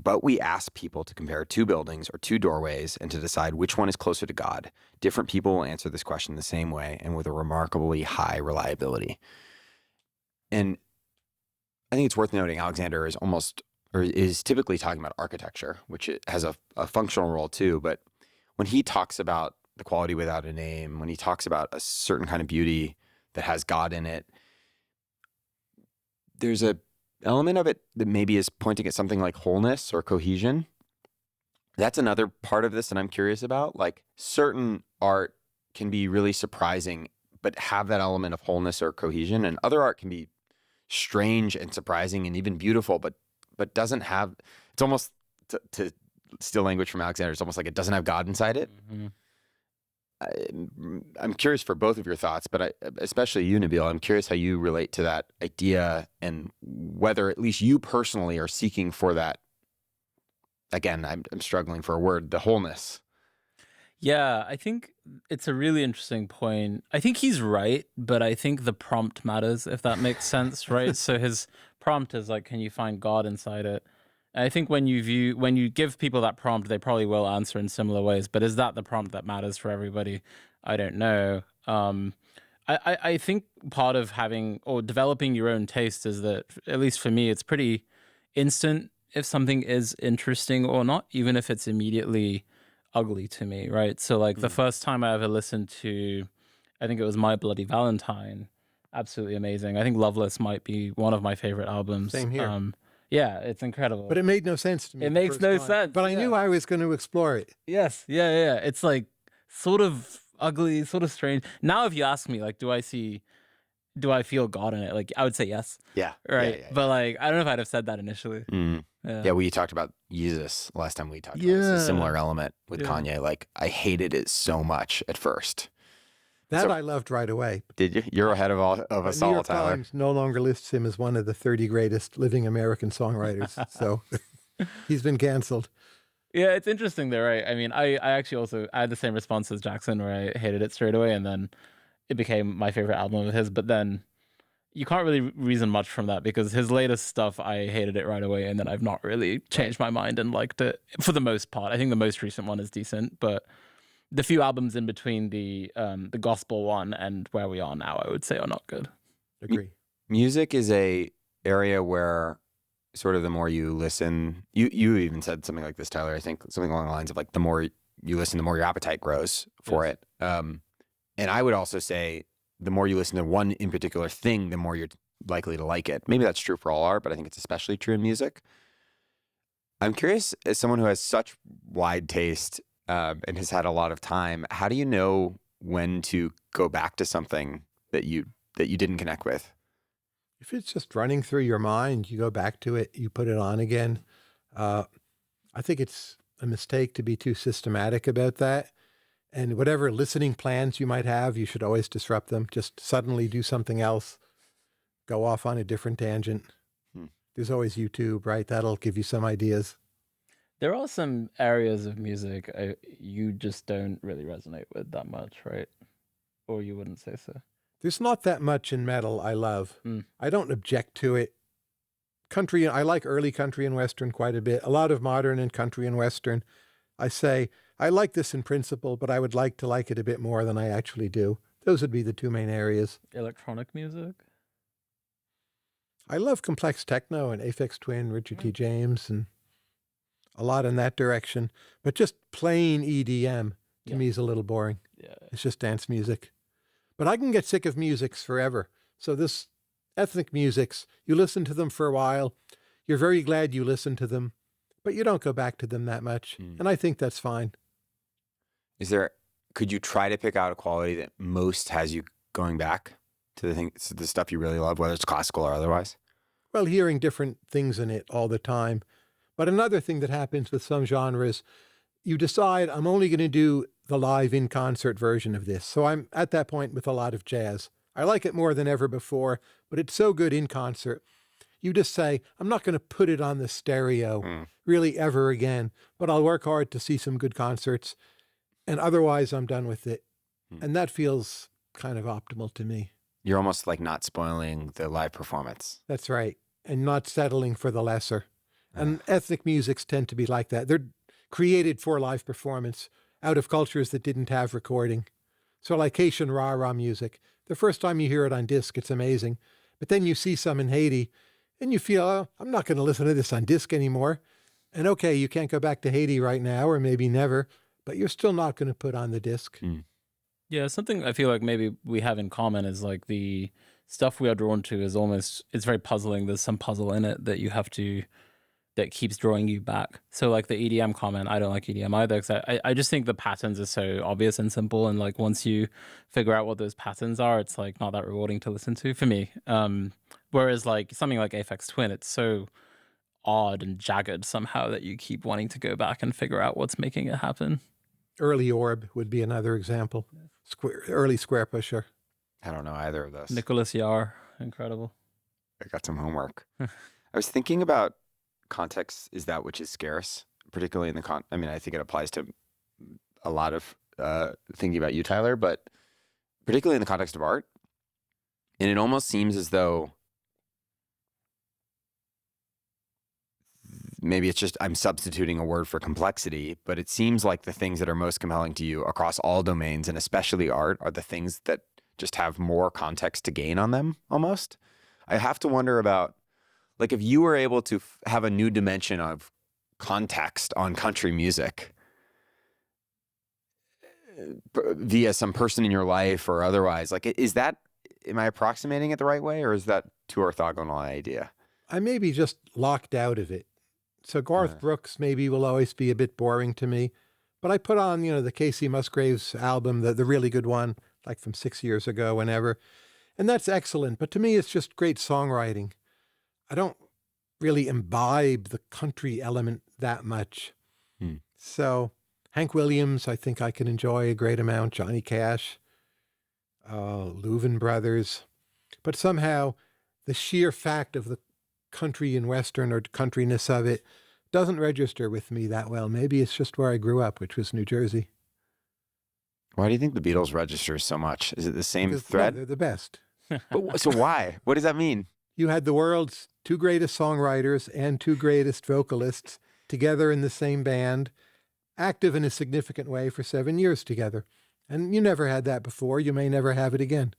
But we ask people to compare two buildings or two doorways and to decide which one is closer to God. Different people will answer this question the same way and with a remarkably high reliability. And I think it's worth noting Alexander is typically talking about architecture, which it has a functional role too. But when he talks about the quality without a name, when he talks about a certain kind of beauty that has God in it, there's a element of it that maybe is pointing at something like wholeness or cohesion. That's another part of this that I'm curious about. Like certain art can be really surprising, but have that element of wholeness or cohesion, and other art can be strange and surprising and even beautiful, but doesn't have. It's almost to steal language from Alexander. It's almost like it doesn't have God inside it. I'm curious for both of your thoughts, but especially you, Nabeel, I'm curious how you relate to that idea and whether at least you personally are seeking for that. Again, I'm struggling for a word, the wholeness. Yeah, I think it's a really interesting point. I think he's right, but I think the prompt matters, if that makes sense, right? So his prompt is like, can you find God inside it? And I think when you give people that prompt, they probably will answer in similar ways. But is that the prompt that matters for everybody? I don't know. I think part of having or developing your own taste is that, at least for me, it's pretty instant if something is interesting or not, even if it's immediately ugly to me, right? So like the first time I ever listened to, I think it was My Bloody Valentine, absolutely amazing. I think Loveless might be one of my favorite albums. Same here. Yeah, it's incredible. But it made no sense to me. It the makes first no time. sense, But I yeah. knew I was going to explore it. Yes, yeah. It's like sort of ugly, sort of strange. Now if you ask me, like, do do I feel God in it? Like, I would say yes. Yeah. Right. But like, I don't know if I'd have said that initially. Yeah, we talked about Jesus last time we talked about this, a similar element with Kanye. Like, I hated it so much at first. That I loved right away. Did you? You're ahead of us New all, York Tyler. Times no longer lists him as one of the 30 greatest living American songwriters. So he's been canceled. Yeah, it's interesting though, right? I mean, I actually also I had the same response as Jackson, where I hated it straight away, and then it became my favorite album of his. But then you can't really reason much from that, because his latest stuff, I hated it right away, and then I've not really changed my mind and liked it for the most part. I think the most recent one is decent, but the few albums in between the gospel one and where we are now, I would say, are not good. Agree. Music is a area where sort of the more you listen, you even said something like this, Tyler, I think something along the lines of like, the more you listen, the more your appetite grows for it. And I would also say the more you listen to one in particular thing, the more you're likely to like it. Maybe that's true for all art, but I think it's especially true in music. I'm curious, as someone who has such wide taste and has had a lot of time, how do you know when to go back to something that you didn't connect with? If it's just running through your mind, you go back to it, you put it on again. I think it's a mistake to be too systematic about that. And whatever listening plans you might have, you should always disrupt them. Just suddenly do something else, go off on a different tangent. There's always YouTube, right? That'll give you some ideas. There are some areas of music you just don't really resonate with that much, right? Or you wouldn't say so. There's not that much in metal I love. I don't object to it. Country, I like early country and Western quite a bit. A lot of modern and country and Western. I say, I like this in principle, but I would like to like it a bit more than I actually do. Those would be the two main areas. Electronic music? I love complex techno and Aphex Twin, Richard T. James, and a lot in that direction. But just plain EDM to me is a little boring. Yeah. It's just dance music. But I can get sick of musics forever. So this ethnic musics, you listen to them for a while, you're very glad you listened to them, but you don't go back to them that much. And I think that's fine. Could you try to pick out a quality that most has you going back to the stuff you really love, whether it's classical or otherwise? Well, hearing different things in it all the time. But another thing that happens with some genres, you decide, I'm only going to do the live in-concert version of this. So I'm at that point with a lot of jazz. I like it more than ever before, but it's so good in concert. You just say, I'm not going to put it on the stereo really ever again, but I'll work hard to see some good concerts. And otherwise, I'm done with it. And that feels kind of optimal to me. You're almost like not spoiling the live performance. That's right. And not settling for the lesser. And ethnic musics tend to be like that. They're created for live performance out of cultures that didn't have recording. So like Haitian rah-rah music, the first time you hear it on disc, it's amazing. But then you see some in Haiti and you feel, oh, I'm not going to listen to this on disc anymore. And okay, you can't go back to Haiti right now, or maybe never, but you're still not going to put on the disc. Yeah, something I feel like maybe we have in common is like the stuff we are drawn to is almost, it's very puzzling. There's some puzzle in it that you have to, that keeps drawing you back. So like the EDM comment, I don't like EDM either, because I just think the patterns are so obvious and simple. And like once you figure out what those patterns are, it's like not that rewarding to listen to for me. Whereas like something like Aphex Twin, it's so odd and jagged somehow that you keep wanting to go back and figure out what's making it happen. Early Orb would be another example. Early Square Pusher. I don't know either of those. Nicholas Yar, incredible. I got some homework. I was thinking about context is that which is scarce, particularly in the I mean, I think it applies to a lot of thinking about you, Tyler, but particularly in the context of art. And it almost seems as though maybe it's just I'm substituting a word for complexity, but it seems like the things that are most compelling to you across all domains, and especially art, are the things that just have more context to gain on them almost. I have to wonder about, like, if you were able to have a new dimension of context on country music via some person in your life or otherwise, like, is that, am I approximating it the right way, or is that too orthogonal an idea? I may be just locked out of it. So Garth Brooks maybe will always be a bit boring to me, but I put on, the Casey Musgraves album, the really good one, like from 6 years ago, whenever. And that's excellent. But to me, it's just great songwriting. I don't really imbibe the country element that much. So Hank Williams, I think I can enjoy a great amount. Johnny Cash, Louvin Brothers. But somehow the sheer fact of the country and Western or countryness of it doesn't register with me that well. Maybe it's just where I grew up, which was New Jersey. Why do you think the Beatles register so much? Is it the same Because, thread? no, they're the best. So why? What does that mean? You had the world's two greatest songwriters and two greatest vocalists together in the same band, active in a significant way for 7 years together. And you never had that before. You may never have it again.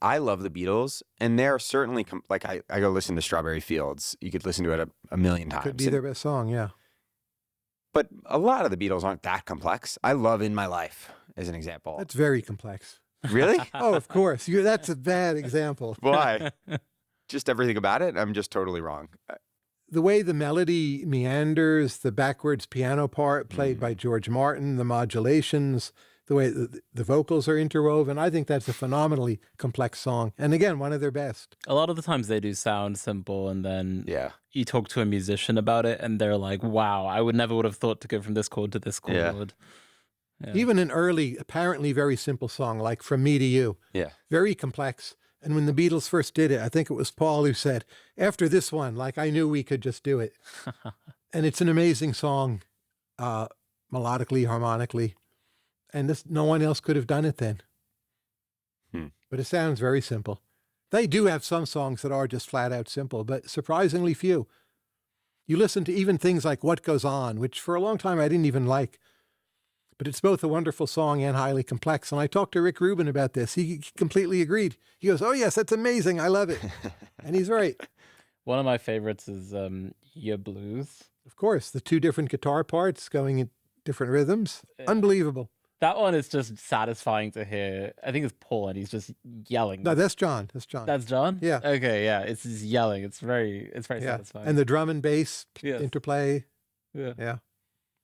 I love the Beatles, and they're certainly like I go listen to Strawberry Fields. You could listen to it a million times. Could be their best song, yeah. But a lot of the Beatles aren't that complex. I love In My Life as an example. That's very complex. Really? Oh, of course. That's a bad example. Why? Just everything about it? I'm just totally wrong. The way the melody meanders, the backwards piano part played by George Martin, the modulations, the way the vocals are interwoven, I think that's a phenomenally complex song. And again, one of their best. A lot of the times they do sound simple, and then Yeah. you talk to a musician about it, and they're like, wow, I would have thought to go from this chord to this chord. Yeah. Yeah. Even an early, apparently very simple song like From Me to You, Yeah. very complex. And when the Beatles first did it, I think it was Paul who said, after this one, like I knew we could just do it. And it's an amazing song, melodically, harmonically. And no one else could have done it then. But it sounds very simple. They do have some songs that are just flat out simple, but surprisingly few. You listen to even things like What Goes On, which for a long time I didn't even like. But it's both a wonderful song and highly complex. And I talked to Rick Rubin about this. He completely agreed. He goes, oh, yes, that's amazing. I love it. And he's right. One of my favorites is Your Blues. Of course, the two different guitar parts going in different rhythms. Unbelievable. That one is just satisfying to hear. I think it's Paul, and he's just yelling. No, that's John. That's John. That's John? Yeah. Okay, yeah. It's just yelling. It's very yeah. satisfying. And the drum and bass Yes. interplay. Yeah. Yeah.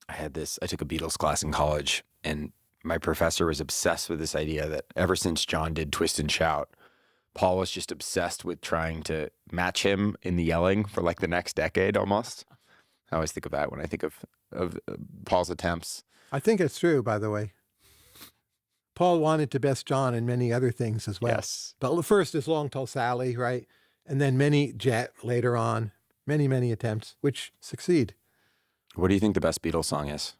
I took a Beatles class in college, and my professor was obsessed with this idea that ever since John did Twist and Shout, Paul was just obsessed with trying to match him in the yelling for like the next decade almost. I always think of that when I think of Paul's attempts. I think it's true, by the way. Paul wanted to best John in many other things as well. Yes. But first is Long Tall Sally, right? And then many Jet later on. Many, many attempts, which succeed. What do you think the best Beatles song is?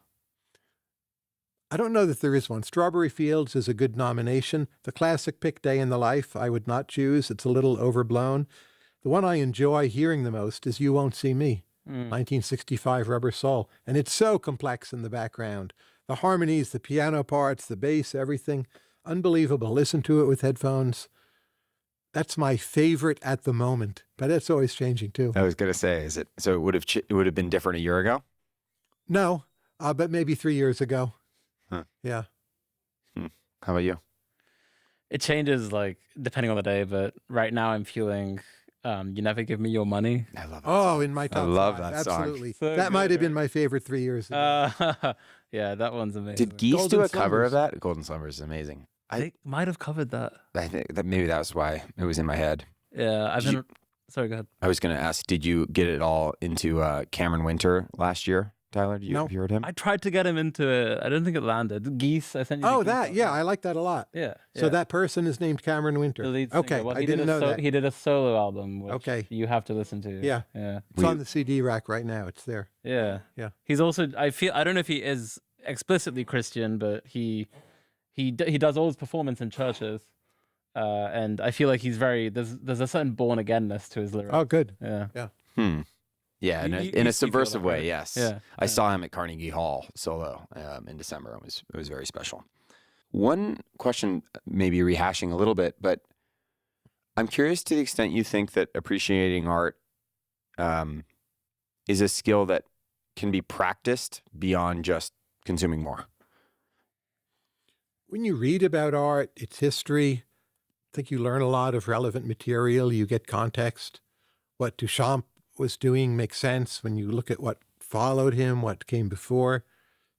I don't know that there is one. Strawberry Fields is a good nomination. The classic pick, Day in the Life, I would not choose. It's a little overblown. The one I enjoy hearing the most is You Won't See Me, 1965 Rubber Soul. And it's so complex in the background. The harmonies, the piano parts, the bass, everything. Unbelievable. Listen to it with headphones. That's my favorite at the moment, but it's always changing too. I was going to say, so it would have been different a year ago? No, but maybe 3 years ago. Huh. Yeah. How about you? It changes like depending on the day, but right now I'm feeling You Never Give Me Your Money. I love it. Oh, in my top love five. that song. Absolutely. So that good, might have been right? my favorite 3 years ago. Yeah, that one's amazing. Did Geese Golden do a cover of Slumbers. that? Golden Slumbers is amazing. They might have covered that. I think that maybe that was why it was in my head. Yeah, I've Did been. Sorry, go ahead. I was going to ask, did you get it all into Cameron Winter last year, Tyler? No. Have you heard him? I tried to get him into it. I don't think it landed. Geese, I sent you. the Oh, Geese that. album. Yeah, I like that a lot. Yeah. So yeah. that person is named Cameron Winter. The lead singer. Okay, Well, I he did didn't a know that. He did a solo album, which Okay. you have to listen to. Yeah. Yeah. It's on the CD rack right now. It's there. Yeah. Yeah. He's also. I don't know if he is explicitly Christian, but he does all his performance in churches, and I feel like he's very. There's a certain born againness to his lyrics. Oh, good. Yeah. Yeah, in You a feel subversive that, way, right? yes. Yeah, I saw him at Carnegie Hall solo in December. It was very special. One question, maybe rehashing a little bit, but I'm curious to the extent you think that appreciating art is a skill that can be practiced beyond just consuming more. When you read about art, its history, I think you learn a lot of relevant material. You get context. What Duchamp was doing makes sense when you look at what followed him, what came before.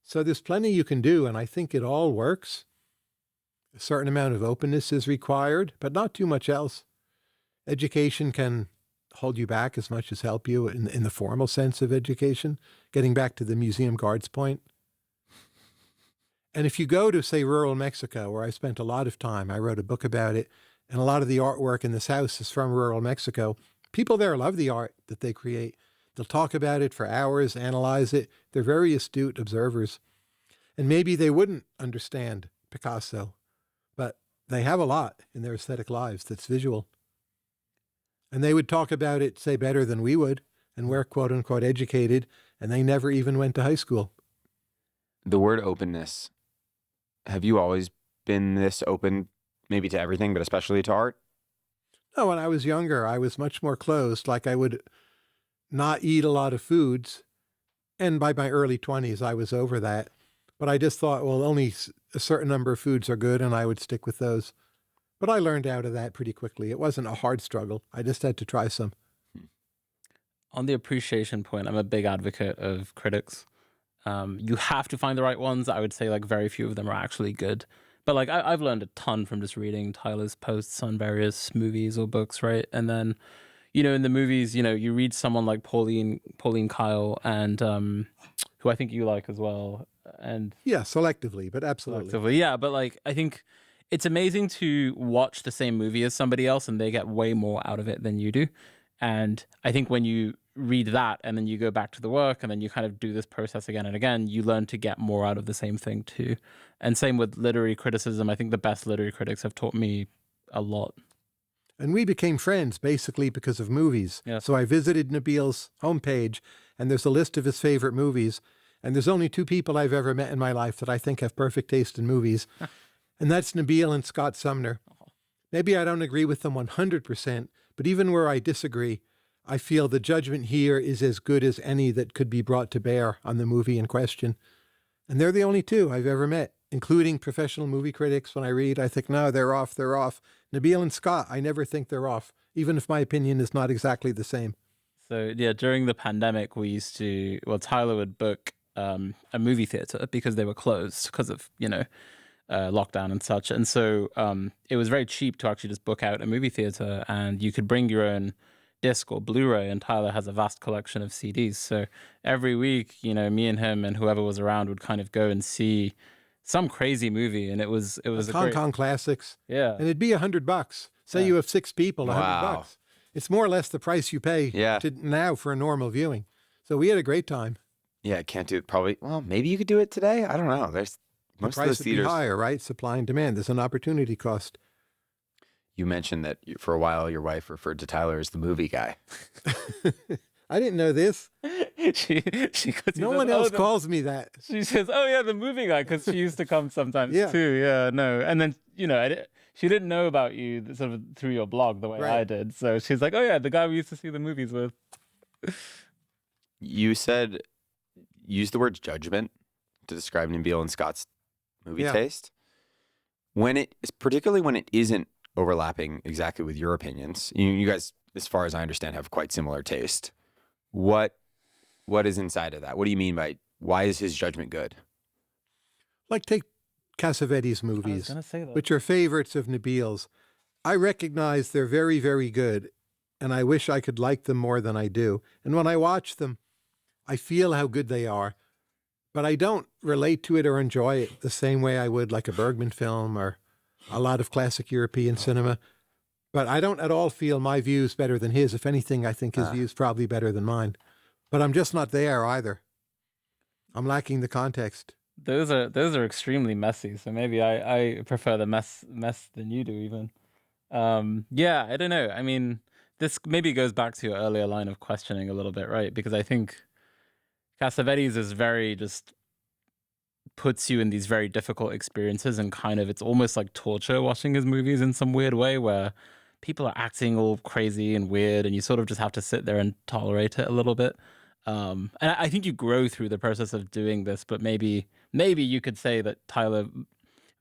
So there's plenty you can do, and I think it all works. A certain amount of openness is required, but not too much else. Education can hold you back as much as help you in the formal sense of education, getting back to the museum guard's point. And if you go to, say, rural Mexico, where I spent a lot of time, I wrote a book about it, and a lot of the artwork in this house is from rural Mexico. People there love the art that they create. They'll talk about it for hours, analyze it. They're very astute observers. And maybe they wouldn't understand Picasso, but they have a lot in their aesthetic lives that's visual. And they would talk about it, say, better than we would, and we're quote unquote educated, and they never even went to high school. The word openness, have you always been this open, maybe to everything, but especially to art? No, when I was younger, I was much more closed, like I would not eat a lot of foods. And by my early 20s, I was over that. But I just thought, well, only a certain number of foods are good, and I would stick with those. But I learned out of that pretty quickly. It wasn't a hard struggle. I just had to try some. On the appreciation point, I'm a big advocate of critics. You have to find the right ones. I would say like very few of them are actually good. But like I've learned a ton from just reading Tyler's posts on various movies or books, right? And then, in the movies, you read someone like Pauline Kael, and who I think you like as well. And yeah, selectively, but absolutely. Selectively, yeah. But like I think it's amazing to watch the same movie as somebody else and they get way more out of it than you do. And I think when you read that and then you go back to the work and then you kind of do this process again and again, you learn to get more out of the same thing too. And same with literary criticism. I think the best literary critics have taught me a lot. And we became friends basically because of movies. Yes. So I visited Nabeel's homepage, and there's a list of his favorite movies. And there's only two people I've ever met in my life that I think have perfect taste in movies. And that's Nabeel and Scott Sumner. Maybe I don't agree with them 100%, but even where I disagree, I feel the judgment here is as good as any that could be brought to bear on the movie in question. And they're the only two I've ever met, including professional movie critics. When I read, I think, no, they're off. Nabeel and Scott, I never think they're off, even if my opinion is not exactly the same. So yeah, during the pandemic, Tyler would book a movie theater because they were closed because of, lockdown and such. And so it was very cheap to actually just book out a movie theater, and you could bring your own disc or Blu-ray, and Tyler has a vast collection of CDs. So every week, me and him and whoever was around would kind of go and see some crazy movie, and it was Hong Kong classics. Yeah. And it'd be $100. Say you have 6 people, $100. Wow. It's more or less the price you pay now for a normal viewing. So we had a great time. Yeah, can't do it probably. Well, maybe you could do it today. I don't know. There's most the of price those would theaters. be higher, right? Supply and demand. There's an opportunity cost. You mentioned that for a while your wife referred to Tyler as the movie guy. I didn't know this. No one else calls me that. She says, "Oh yeah, the movie guy," because she used to come sometimes Yeah. too. Yeah, no, and then she didn't know about you sort of through your blog the way Right. I did. So she's like, "Oh yeah, the guy we used to see the movies with." You used the word judgment to describe Nabeel and Scott's movie Yeah. taste. Particularly when it isn't overlapping exactly with your opinions. You guys, as far as I understand, have quite similar taste. What is inside of that? What do you mean by why is his judgment good? Like take Cassavetes I was movies, gonna say that. which are favorites of Nabeel's. I recognize they're very, very good, and I wish I could like them more than I do. And when I watch them, I feel how good they are, but I don't relate to it or enjoy it the same way I would like a Bergman film or a lot of classic European cinema. But I don't at all feel my views better than his. If anything, I think his views probably better than mine. But I'm just not there either. I'm lacking the context. Those are extremely messy. So maybe I prefer the mess than you do even. Yeah, I don't know. I mean, this maybe goes back to your earlier line of questioning a little bit, right? Because I think Cassavetes is very just puts you in these very difficult experiences, and kind of it's almost like torture watching his movies in some weird way where people are acting all crazy and weird and you sort of just have to sit there and tolerate it a little bit. And I think you grow through the process of doing this, but maybe you could say that Tyler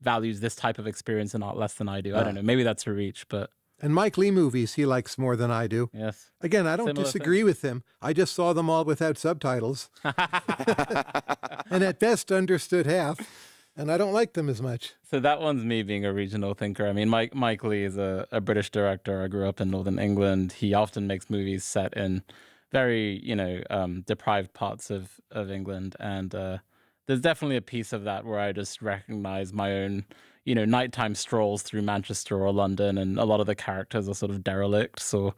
values this type of experience in art less than I do. I don't know. Maybe that's a reach, but And Mike Lee movies he likes more than I do. yes. Again, I don't Similar disagree with him. I just saw them all without subtitles. And at best understood half. and I don't like them as much. So that one's me being a regional thinker. I mean, Mike Leigh is a British director. I grew up in Northern England. He often makes movies set in very, deprived parts of England. And there's definitely a piece of that where I just recognize my own, nighttime strolls through Manchester or London, and a lot of the characters are sort of derelicts, so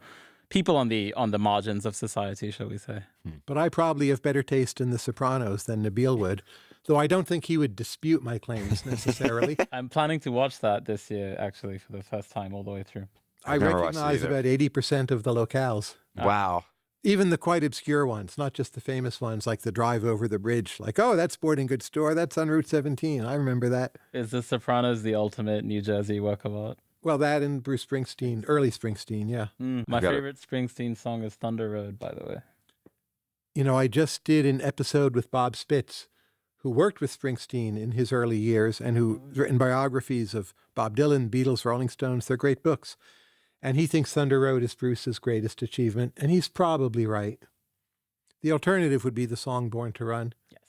people on the margins of society, shall we say. But I probably have better taste in The Sopranos than Nabeel would, though I don't think he would dispute my claims necessarily. I'm planning to watch that this year, actually, for the first time all the way through. I I've never watched it recognize either. about 80% of the locales. Wow. Even the quite obscure ones, not just the famous ones like the drive over the bridge. Like, oh, that sporting goods store, that's on Route 17. I remember that. Is The Sopranos the ultimate New Jersey work of art? Well, that and Bruce Springsteen, early Springsteen, yeah. My got it. favorite Springsteen song is Thunder Road, by the way. I just did an episode with Bob Spitz, who worked with Springsteen in his early years and who written biographies of Bob Dylan, Beatles, Rolling Stones. They're great books. And he thinks Thunder Road is Bruce's greatest achievement, and he's probably right. The alternative would be the song Born to Run. Yes.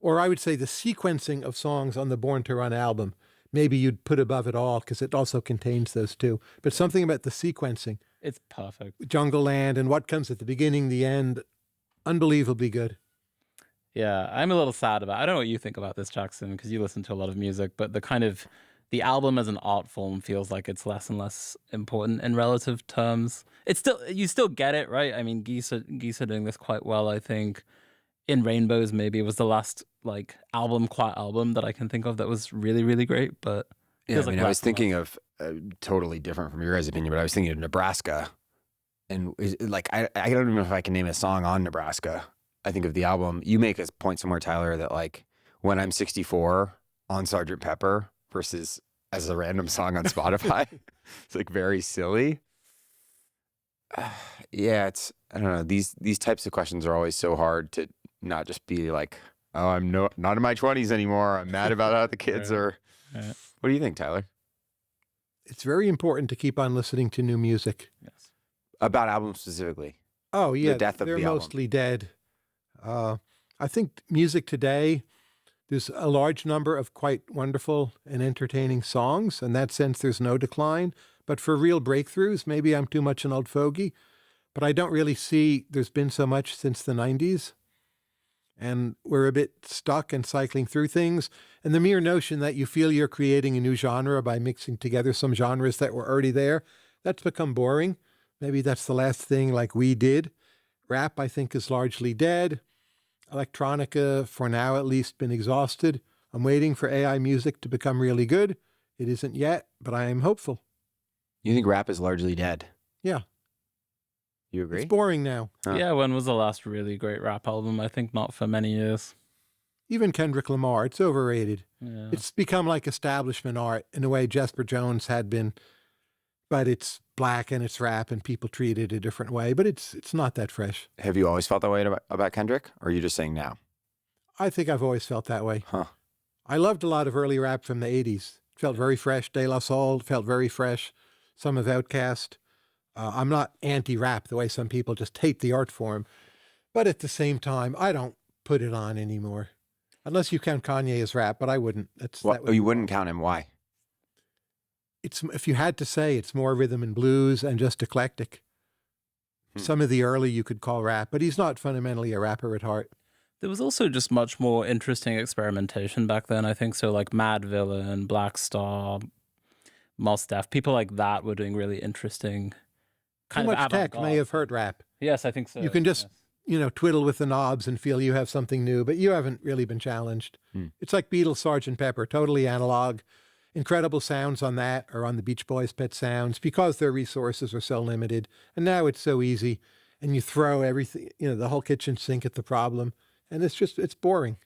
Or I would say the sequencing of songs on the Born to Run album. Maybe you'd put above it all because it also contains those two. But something about the sequencing, It's perfect. Jungle Land and what comes at the beginning, the end, unbelievably good. Yeah, I'm a little sad about I don't know what you think about this, Jackson, because you listen to a lot of music, but the album as an art form feels like it's less and less important in relative terms. You still get it, right? I mean, Geese are doing this quite well, I think. In Rainbows, maybe it was the last quiet album that I can think of that was really, really great. But Yeah, feels I mean, like I less was and thinking less. of totally different from your guys' opinion, but I was thinking of Nebraska. And I don't even know if I can name a song on Nebraska. I think of the album. You make a point somewhere, Tyler, that like When I'm 64 on Sgt. Pepper versus as a random song on Spotify. It's like very silly. Yeah, I don't know. These types of questions are always so hard to not just be like, oh, I'm not in my 20s anymore. I'm mad about how the kids are. Right. What do you think, Tyler? It's very important to keep on listening to new music. Yes. About albums specifically. Oh, yeah. death of they're the album. mostly dead. I think music today, there's a large number of quite wonderful and entertaining songs. In that sense, there's no decline. But for real breakthroughs, maybe I'm too much an old fogey, but I don't really see there's been so much since the 90s. And we're a bit stuck and cycling through things. And the mere notion that you feel you're creating a new genre by mixing together some genres that were already there, that's become boring. Maybe that's the last thing like we did. Rap, I think, is largely dead. Electronica, for now at least, been exhausted. I'm waiting for AI music to become really good. It isn't yet, but I am hopeful. You think rap is largely dead? Yeah. You agree? It's boring now. Huh. Yeah, when was the last really great rap album? I think not for many years. Even Kendrick Lamar, it's overrated. Yeah. It's become like establishment art in a way Jasper Jones had been, but it's black and it's rap and people treat it a different way, but it's not that fresh. Have you always felt that way about Kendrick? Or are you just saying now? I think I've always felt that way. Huh. I loved a lot of early rap from the 80s. It felt very fresh. De La Soul felt very fresh. Some of Outkast. I'm not anti-rap the way some people just hate the art form. But at the same time, I don't put it on anymore. Unless you count Kanye as rap, but I wouldn't. Well, that would you be wouldn't wrong. count him. Why? If you had to say, it's more rhythm and blues and just eclectic. Some of the early you could call rap, but he's not fundamentally a rapper at heart. There was also just much more interesting experimentation back then, I think. So like Mad Villain, Black Star, Mos Def, people like that were doing really interesting Too kind of much tech avant-garde may have stuff. hurt rap. Yes, I think so. You can just, yes. twiddle with the knobs and feel you have something new, but you haven't really been challenged. It's like Beatles, Sgt. Pepper, totally analog. Incredible sounds on that or on the Beach Boys' Pet Sounds because their resources are so limited. And now it's so easy. And you throw everything, the whole kitchen sink at the problem. And it's boring.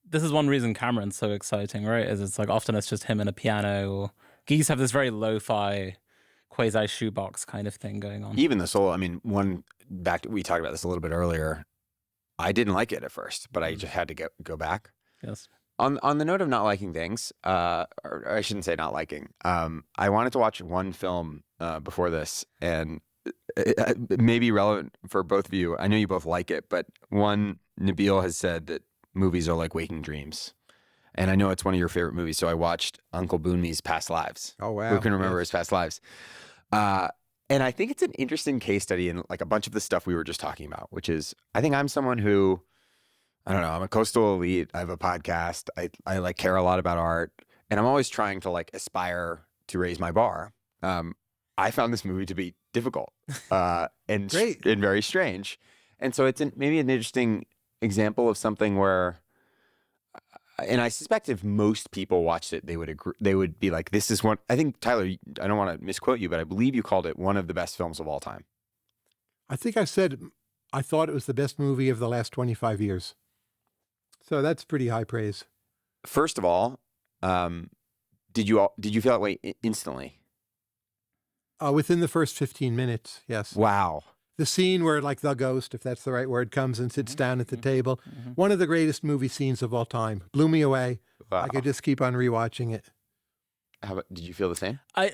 This is one reason Cameron's so exciting, right? Is it's like often it's just him and a piano. Or Geese have this very lo-fi, quasi shoebox kind of thing going on. Even the solo. I mean, we talked about this a little bit earlier. I didn't like it at first, but I just had to go back. Yes. On the note of not liking things, or I shouldn't say not liking. I wanted to watch one film before this, and it may be relevant for both of you. I know you both like it, but Nabeel has said that movies are like waking dreams, And I know it's one of your favorite movies, so I watched Uncle Boonmi's Past Lives. Oh, wow. Who can remember Yes. his past lives? And I think it's an interesting case study in like a bunch of the stuff we were just talking about, which is I think I'm someone who, I don't know, I'm a coastal elite. I have a podcast. I like care a lot about art, and I'm always trying to like aspire to raise my bar. I found this movie to be difficult and Great. and very strange, and so it's maybe an interesting example of something where, and I suspect if most people watched it, they would agree. They would be like, "This is one." I think Tyler, I don't want to misquote you, but I believe you called it one of the best films of all time. I think I said I thought it was the best movie of the last 25 years. So that's pretty high praise. First of all, did you feel that way instantly? Within the first 15 minutes, yes. Wow. The scene where, like, the ghost, if that's the right word, comes and sits down at the table. One of the greatest movie scenes of all time. Blew me away. Wow. I could just keep on rewatching it. Did you feel the same? I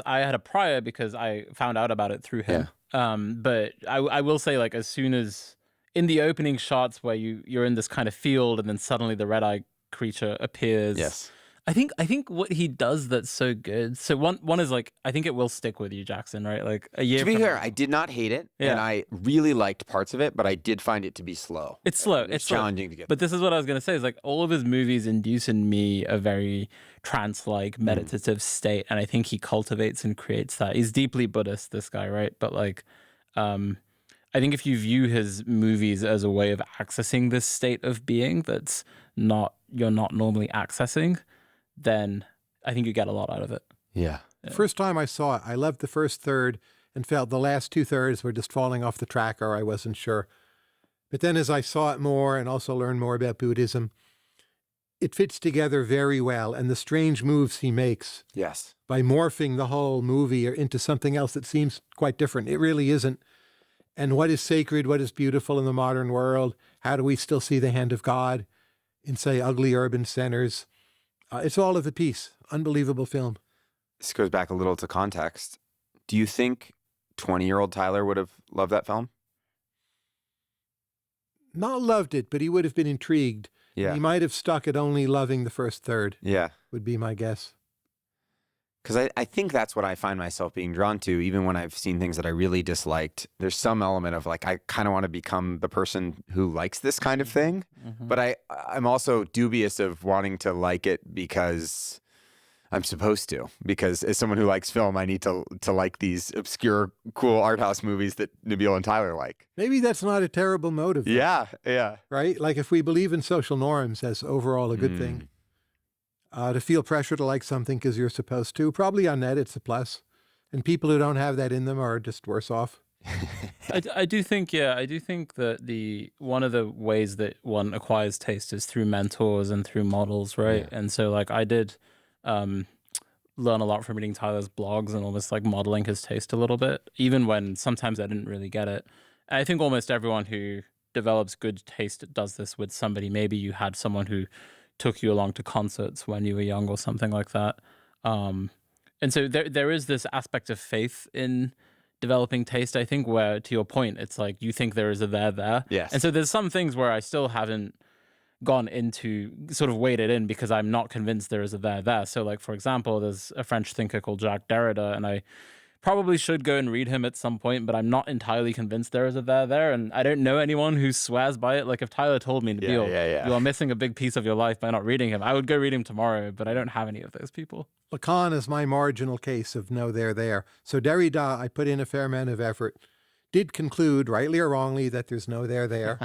had a prior because I found out about it through him. But I will say, like, as soon as in the opening shots where you're in this kind of field and then suddenly the red-eye creature appears. Yes. I think what he does that's so good. So one is like, I think it will stick with you, Jackson, right? Like a year. To be from fair, now. I did not hate it, Yeah. and I really liked parts of it, but I did find it to be slow. It's slow. It's slow. challenging to get. But this is what I was going to say is like all of his movies induce in me a very trance-like meditative state. And I think he cultivates and creates that. He's deeply Buddhist, this guy, right? But like, I think if you view his movies as a way of accessing this state of being that's you're not normally accessing, then I think you get a lot out of it. Yeah. First time I saw it, I loved the first third and felt the last 2/3 were just falling off the track, or I wasn't sure. But then as I saw it more and also learned more about Buddhism, it fits together very well. And the strange moves he makes Yes. by morphing the whole movie into something else that seems quite different. It really isn't. And what is sacred, what is beautiful in the modern world? How do we still see the hand of God in, say, ugly urban centers? It's all of a piece. Unbelievable film. This goes back a little to context. Do you think 20-year-old Tyler would have loved that film? Not loved it, but he would have been intrigued. Yeah. He might have stuck at only loving the first third, Yeah. would be my guess. Because I think that's what I find myself being drawn to, even when I've seen things that I really disliked. There's some element of like, I kind of want to become the person who likes this kind of thing. But I'm also dubious of wanting to like it because I'm supposed to. Because as someone who likes film, I need to like these obscure, cool art house movies that Nabeel and Tyler like. Maybe that's not a terrible motive. though, Yeah, yeah. Right? Like if we believe in social norms as overall a good thing, to feel pressure to like something because you're supposed to, probably on net it's a plus. And people who don't have that in them are just worse off. I do think that one of the ways that one acquires taste is through mentors and through models, right? Yeah. And so like I did learn a lot from reading Tyler's blogs and almost like modeling his taste a little bit, even when sometimes I didn't really get it. And I think almost everyone who develops good taste does this with somebody. Maybe you had someone who took you along to concerts when you were young or something like that. And so there is this aspect of faith in developing taste, I think, where to your point, it's like you think there is a there. Yes. And so there's some things where I still haven't gone into sort of waded in because I'm not convinced there is a there. So like, for example, there's a French thinker called Jacques Derrida, and I probably should go and read him at some point, but I'm not entirely convinced there is a there. And I don't know anyone who swears by it. Like if Tyler told me, Nabeel, you are missing a big piece of your life by not reading him, I would go read him tomorrow, but I don't have any of those people. Lacan is my marginal case of no there. So Derrida, I put in a fair amount of effort, did conclude, rightly or wrongly, that there's no there.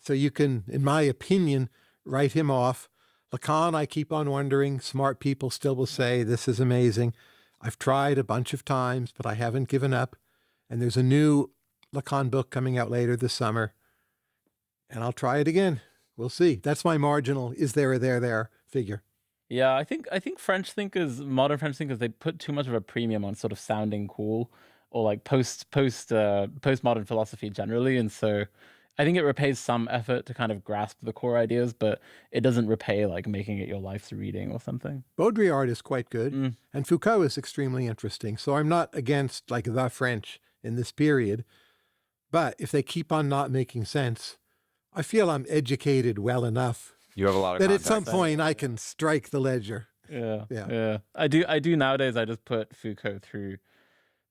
So you can, in my opinion, write him off. Lacan, I keep on wondering, smart people still will say, this is amazing. I've tried a bunch of times, but I haven't given up. And there's a new Lacan book coming out later this summer. And I'll try it again. We'll see. That's my marginal, is there a there figure. Yeah, I think French thinkers, modern French thinkers, they put too much of a premium on sort of sounding cool or like postmodern philosophy generally. And so I think it repays some effort to kind of grasp the core ideas, but it doesn't repay like making it your life's reading or something. Baudrillard is quite good, and Foucault is extremely interesting. So I'm not against like the French in this period, but if they keep on not making sense, I feel I'm educated well enough You have a lot of That at some contacts. point I can strike the ledger. Yeah, Yeah. yeah. I do nowadays. I just put Foucault through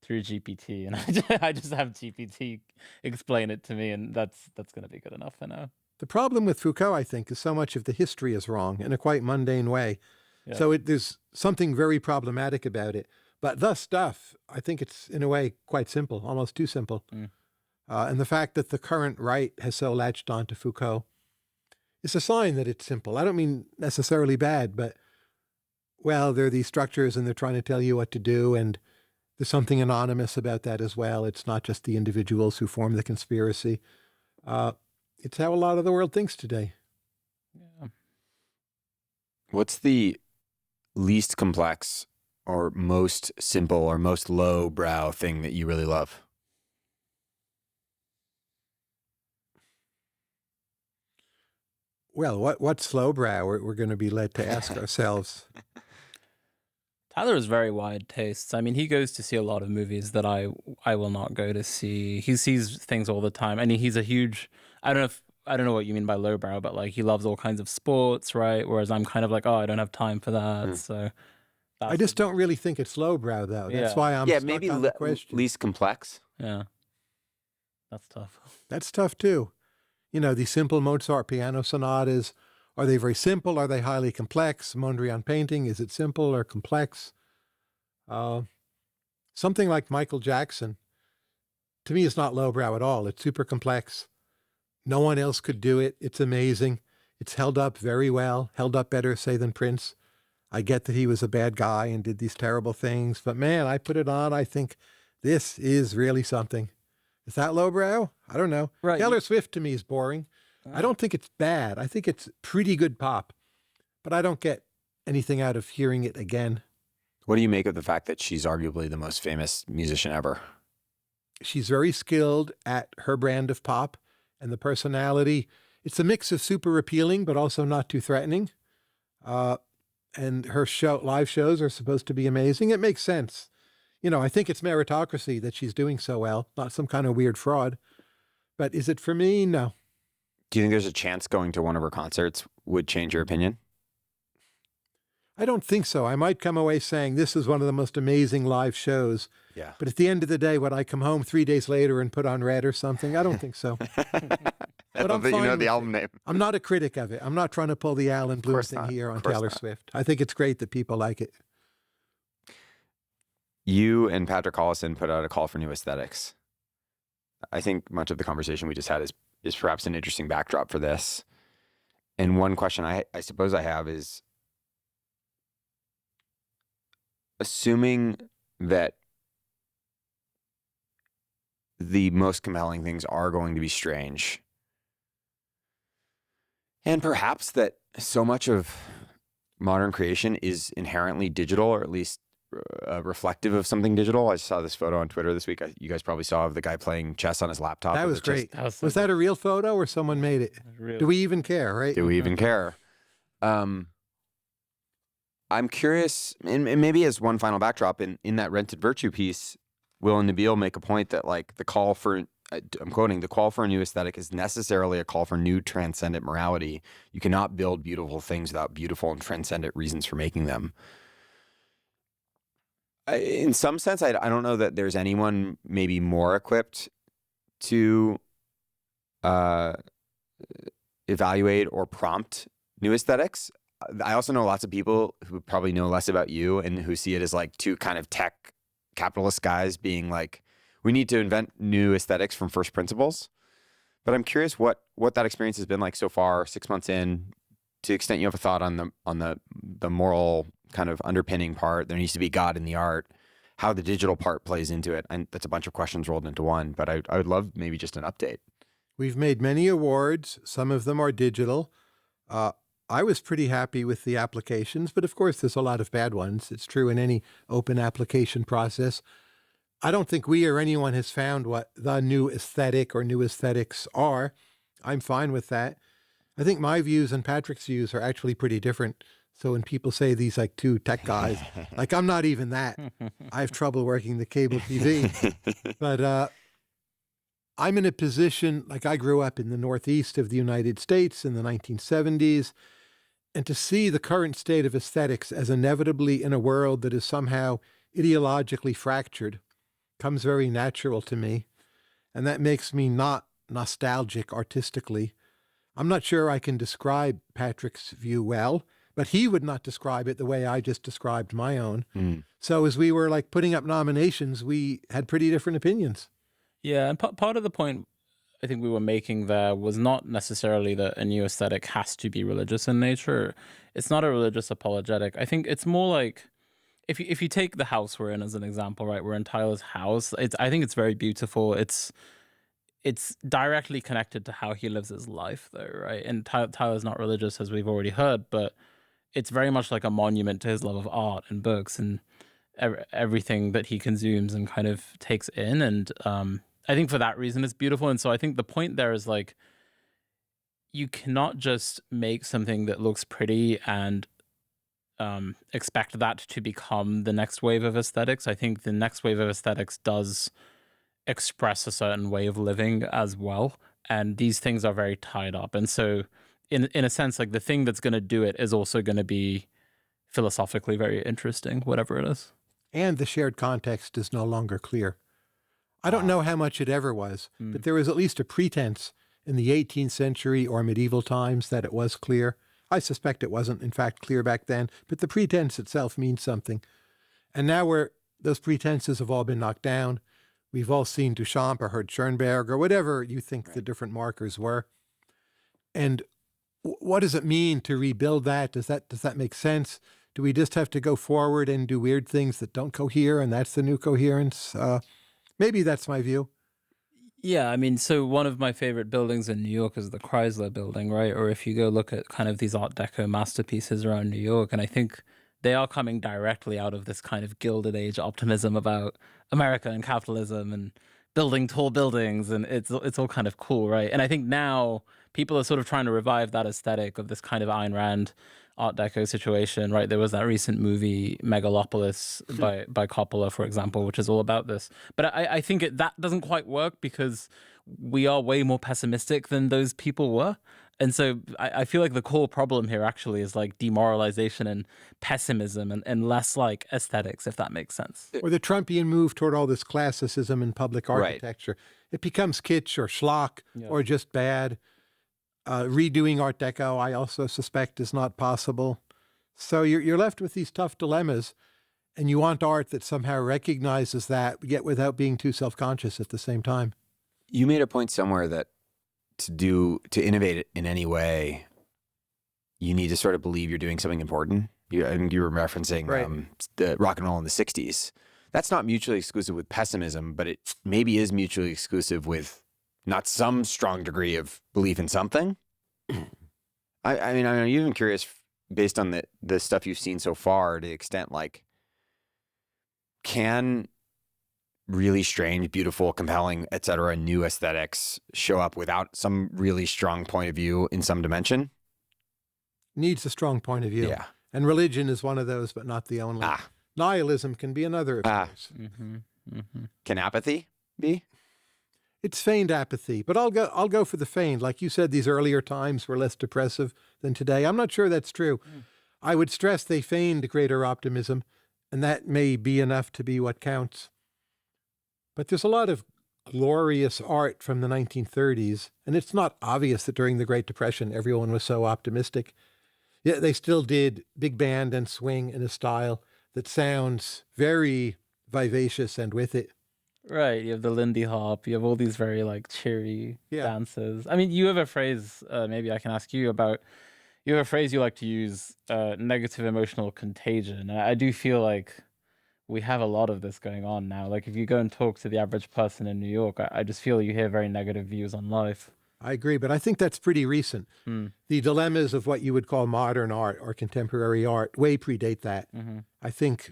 GPT, and I just have GPT explain it to me, and that's gonna be good enough for now. The problem with Foucault, I think, is so much of the history is wrong in a quite mundane way. Yeah. So there's something very problematic about it. But the stuff, I think it's in a way quite simple, almost too simple. Mm. And the fact that the current right has so latched onto Foucault is a sign that it's simple. I don't mean necessarily bad, but, well, there are these structures and they're trying to tell you what to do. And there's something anonymous about that as well. It's not just the individuals who form the conspiracy. It's how a lot of the world thinks today. Yeah. What's the least complex or most simple or most lowbrow thing that you really love? Well, what's lowbrow? We're going to be led to ask ourselves. Tyler has very wide tastes. I mean, he goes to see a lot of movies that I will not go to see. He sees things all the time, and he's a huge. I don't know what you mean by lowbrow, but like he loves all kinds of sports, right? Whereas I'm kind of like, oh, I don't have time for that. So I just don't really think it's lowbrow, though. That's Yeah. why I'm stuck maybe on the question. least complex. Yeah, that's tough. That's tough too. You know, these simple Mozart piano sonatas, are they very simple? Are they highly complex? Mondrian painting, is it simple or complex? Something like Michael Jackson, to me, is not lowbrow at all. It's super complex. No one else could do it. It's amazing. It's held up very well, held up better, say, than Prince. I get that he was a bad guy and did these terrible things, but man, I put it on. I think this is really something. Is that lowbrow? I don't know. Right. Taylor Swift to me is boring. I don't think it's bad. I think it's pretty good pop, but I don't get anything out of hearing it again. What do you make of the fact that she's arguably the most famous musician ever? She's very skilled at her brand of pop, and the personality, it's a mix of super appealing, but also not too threatening. And her live shows are supposed to be amazing. It makes sense. You know, I think it's meritocracy that she's doing so well, not some kind of weird fraud. But is it for me? No. Do you think there's a chance going to one of her concerts would change your opinion? I don't think so. I might come away saying this is one of the most amazing live shows. Yeah. But at the end of the day, would I come home 3 days later and put on Red or something? I don't think so. I love that you know the album name. I'm not a critic of it. I'm not trying to pull the Alan Bloom course thing not. here on Of course Taylor not. Swift. I think it's great that people like it. You and Patrick Collison put out a call for new aesthetics. I think much of the conversation we just had is perhaps an interesting backdrop for this. And one question I suppose I have is, assuming that the most compelling things are going to be strange, and perhaps that so much of modern creation is inherently digital, or at least reflective of something digital. I saw this photo on Twitter this week. You guys probably saw of the guy playing chess on his laptop. That with was the chess- great. That was so Was that a real photo or someone made it? Real. Do we even care, right? Do we even care? I'm curious, and maybe as one final backdrop, in that Rented Virtue piece, Will and Nabeel make a point that like the call for, I'm quoting, the call for a new aesthetic is necessarily a call for new transcendent morality. You cannot build beautiful things without beautiful and transcendent reasons for making them. In some sense, I don't know that there's anyone maybe more equipped to evaluate or prompt new aesthetics. I also know lots of people who probably know less about you and who see it as like two kind of tech capitalist guys being like, we need to invent new aesthetics from first principles. But I'm curious what that experience has been like so far, 6 months in. To the extent you have a thought on the moral kind of underpinning part, there needs to be God in the art, how the digital part plays into it. And that's a bunch of questions rolled into one, but I would love maybe just an update. We've made many awards. Some of them are digital. I was pretty happy with the applications, but of course there's a lot of bad ones. It's true in any open application process. I don't think we or anyone has found what the new aesthetic or new aesthetics are. I'm fine with that. I think my views and Patrick's views are actually pretty different. So when people say these like two tech guys, like I'm not even that. I have trouble working the cable TV. But I'm in a position, like I grew up in the Northeast of the United States in the 1970s, and to see the current state of aesthetics as inevitably in a world that is somehow ideologically fractured comes very natural to me. And that makes me not nostalgic artistically. I'm not sure I can describe Patrick's view well, but he would not describe it the way I just described my own. So as we were like putting up nominations, we had pretty different opinions. Yeah, and part of the point I think we were making there was not necessarily that a new aesthetic has to be religious in nature. It's not a religious apologetic. I think it's more like if you take the house we're in as an example, right? We're in Tyler's house. I think it's very beautiful. It's directly connected to how he lives his life, though, right? And Tyler's not religious, as we've already heard, but it's very much like a monument to his love of art and books and everything that he consumes and kind of takes in. And I think for that reason, it's beautiful. And so I think the point there is like, you cannot just make something that looks pretty and expect that to become the next wave of aesthetics. I think the next wave of aesthetics does express a certain way of living as well. And these things are very tied up. And so in a sense, like the thing that's going to do it is also going to be philosophically very interesting, whatever it is. And the shared context is no longer clear. I don't know how much it ever was, but there was at least a pretense in the 18th century or medieval times that it was clear. I suspect it wasn't, in fact, clear back then, but the pretense itself means something. And now those pretenses have all been knocked down. We've all seen Duchamp or heard Schoenberg or whatever you think the different markers were. And what does it mean to rebuild that? Does that make sense? Do we just have to go forward and do weird things that don't cohere, and that's the new coherence? Maybe that's my view. Yeah, I mean, so one of my favorite buildings in New York is the Chrysler Building, right? Or if you go look at kind of these Art Deco masterpieces around New York, and I think they are coming directly out of this kind of Gilded Age optimism about America and capitalism and building tall buildings, and it's all kind of cool, right? And I think now people are sort of trying to revive that aesthetic of this kind of Ayn Rand Art Deco situation, right? There was that recent movie Megalopolis by Coppola, for example, which is all about this. But I think that doesn't quite work because we are way more pessimistic than those people were. And so I feel like the core problem here actually is like demoralization and pessimism and less like aesthetics, if that makes sense. Or the Trumpian move toward all this classicism in public architecture. It becomes kitsch or schlock or just bad. Redoing Art Deco, I also suspect, is not possible. So you're left with these tough dilemmas, and you want art that somehow recognizes that, yet without being too self-conscious at the same time. You made a point somewhere that to innovate in any way, you need to sort of believe you're doing something important. I think you were referencing the rock and roll in the 60s. That's not mutually exclusive with pessimism, but it maybe is mutually exclusive with not some strong degree of belief in something. I mean, I'm even curious, based on the stuff you've seen so far, to the extent like, can really strange, beautiful, compelling, etc., new aesthetics show up without some really strong point of view in some dimension? Needs a strong point of view. Yeah. And religion is one of those, but not the only. Nihilism can be another of those. Can apathy be? It's feigned apathy, but I'll go for the feigned. Like you said, these earlier times were less depressive than today. I'm not sure that's true. I would stress they feigned greater optimism, and that may be enough to be what counts. But there's a lot of glorious art from the 1930s, and it's not obvious that during the Great Depression everyone was so optimistic. Yet they still did big band and swing in a style that sounds very vivacious and with it. Right, you have the Lindy Hop, you have all these very like cheery dances. I mean, you have a phrase, maybe I can ask you about, you have a phrase you like to use, negative emotional contagion. And I do feel like we have a lot of this going on now. Like if you go and talk to the average person in New York, I just feel you hear very negative views on life. I agree, but I think that's pretty recent. The dilemmas of what you would call modern art or contemporary art way predate that. I think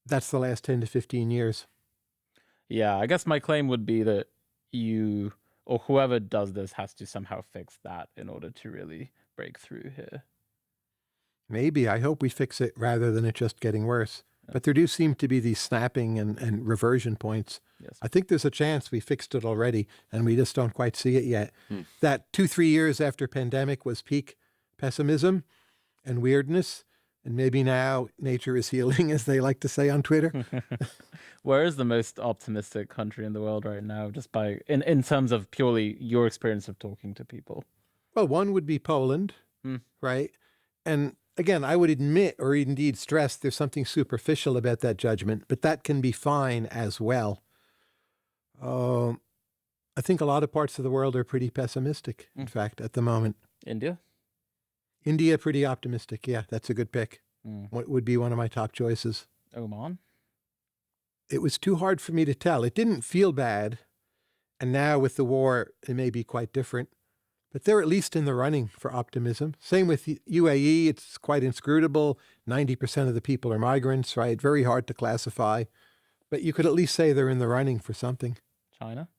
that's the last 10 to 15 years. Yeah, I guess my claim would be that you or whoever does this has to somehow fix that in order to really break through here. Maybe. I hope we fix it rather than it just getting worse. But there do seem to be these snapping and reversion points. Yes. I think there's a chance we fixed it already, and we just don't quite see it yet. That 2-3 years after pandemic was peak pessimism and weirdness, and maybe now nature is healing, as they like to say on Twitter. Where is the most optimistic country in the world right now, just in terms of purely your experience of talking to people? Well, one would be Poland, right? And again, I would admit or indeed stress there's something superficial about that judgment, but that can be fine as well. I think a lot of parts of the world are pretty pessimistic, in fact, at the moment. India? India, pretty optimistic. Yeah, that's a good pick. What would be one of my top choices? Oman? It was too hard for me to tell. It didn't feel bad. And now with the war, it may be quite different. But they're at least in the running for optimism. Same with UAE. It's quite inscrutable. 90% of the people are migrants, right? Very hard to classify. But you could at least say they're in the running for something. China?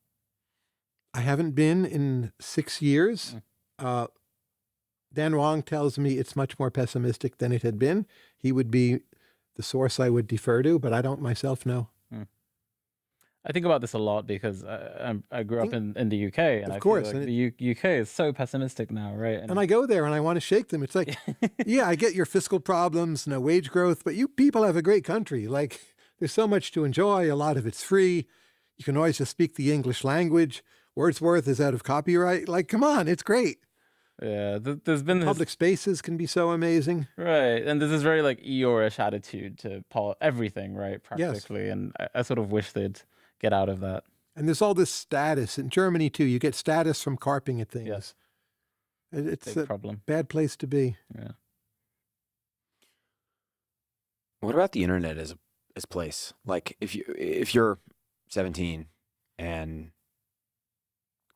I haven't been in 6 years. Dan Wong tells me it's much more pessimistic than it had been. He would be the source I would defer to, but I don't myself know. I think about this a lot because I grew up in the UK, and Of I course, feel like and the UK is so pessimistic now, right? And I go there and I want to shake them. It's like, yeah, I get your fiscal problems, no wage growth, but you people have a great country. Like, there's so much to enjoy. A lot of it's free. You can always just speak the English language. Wordsworth is out of copyright. Like, come on, it's great. Yeah, there's been Public spaces can be so amazing. Right, and there's this very like Eeyore-ish attitude to everything, right? Practically, and I sort of wish they'd get out of that. And there's all this status in Germany too. You get status from carping at things. Yes. It's Big a problem. bad place to be. Yeah. What about the internet as place? Like if you're 17 and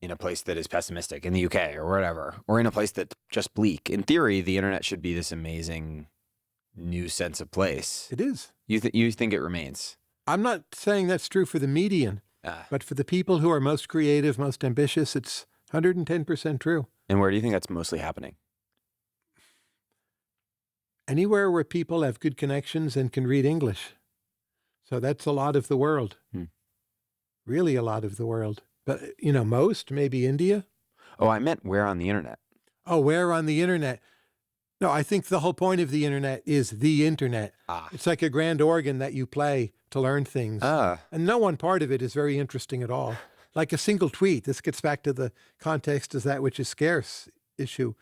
in a place that is pessimistic in the UK or whatever, or in a place that's just bleak, in theory, the internet should be this amazing new sense of place. It is. You think it remains? I'm not saying that's true for the median, but for the people who are most creative, most ambitious, it's 110% true. And where do you think that's mostly happening? Anywhere where people have good connections and can read English. So that's a lot of the world. Really a lot of the world. But, most, maybe India. Oh, I meant where on the internet? Oh, where on the internet? No, I think the whole point of the internet is the internet. It's like a grand organ that you play to learn things. And no one part of it is very interesting at all. Like a single tweet. This gets back to the context as that which is scarce issue.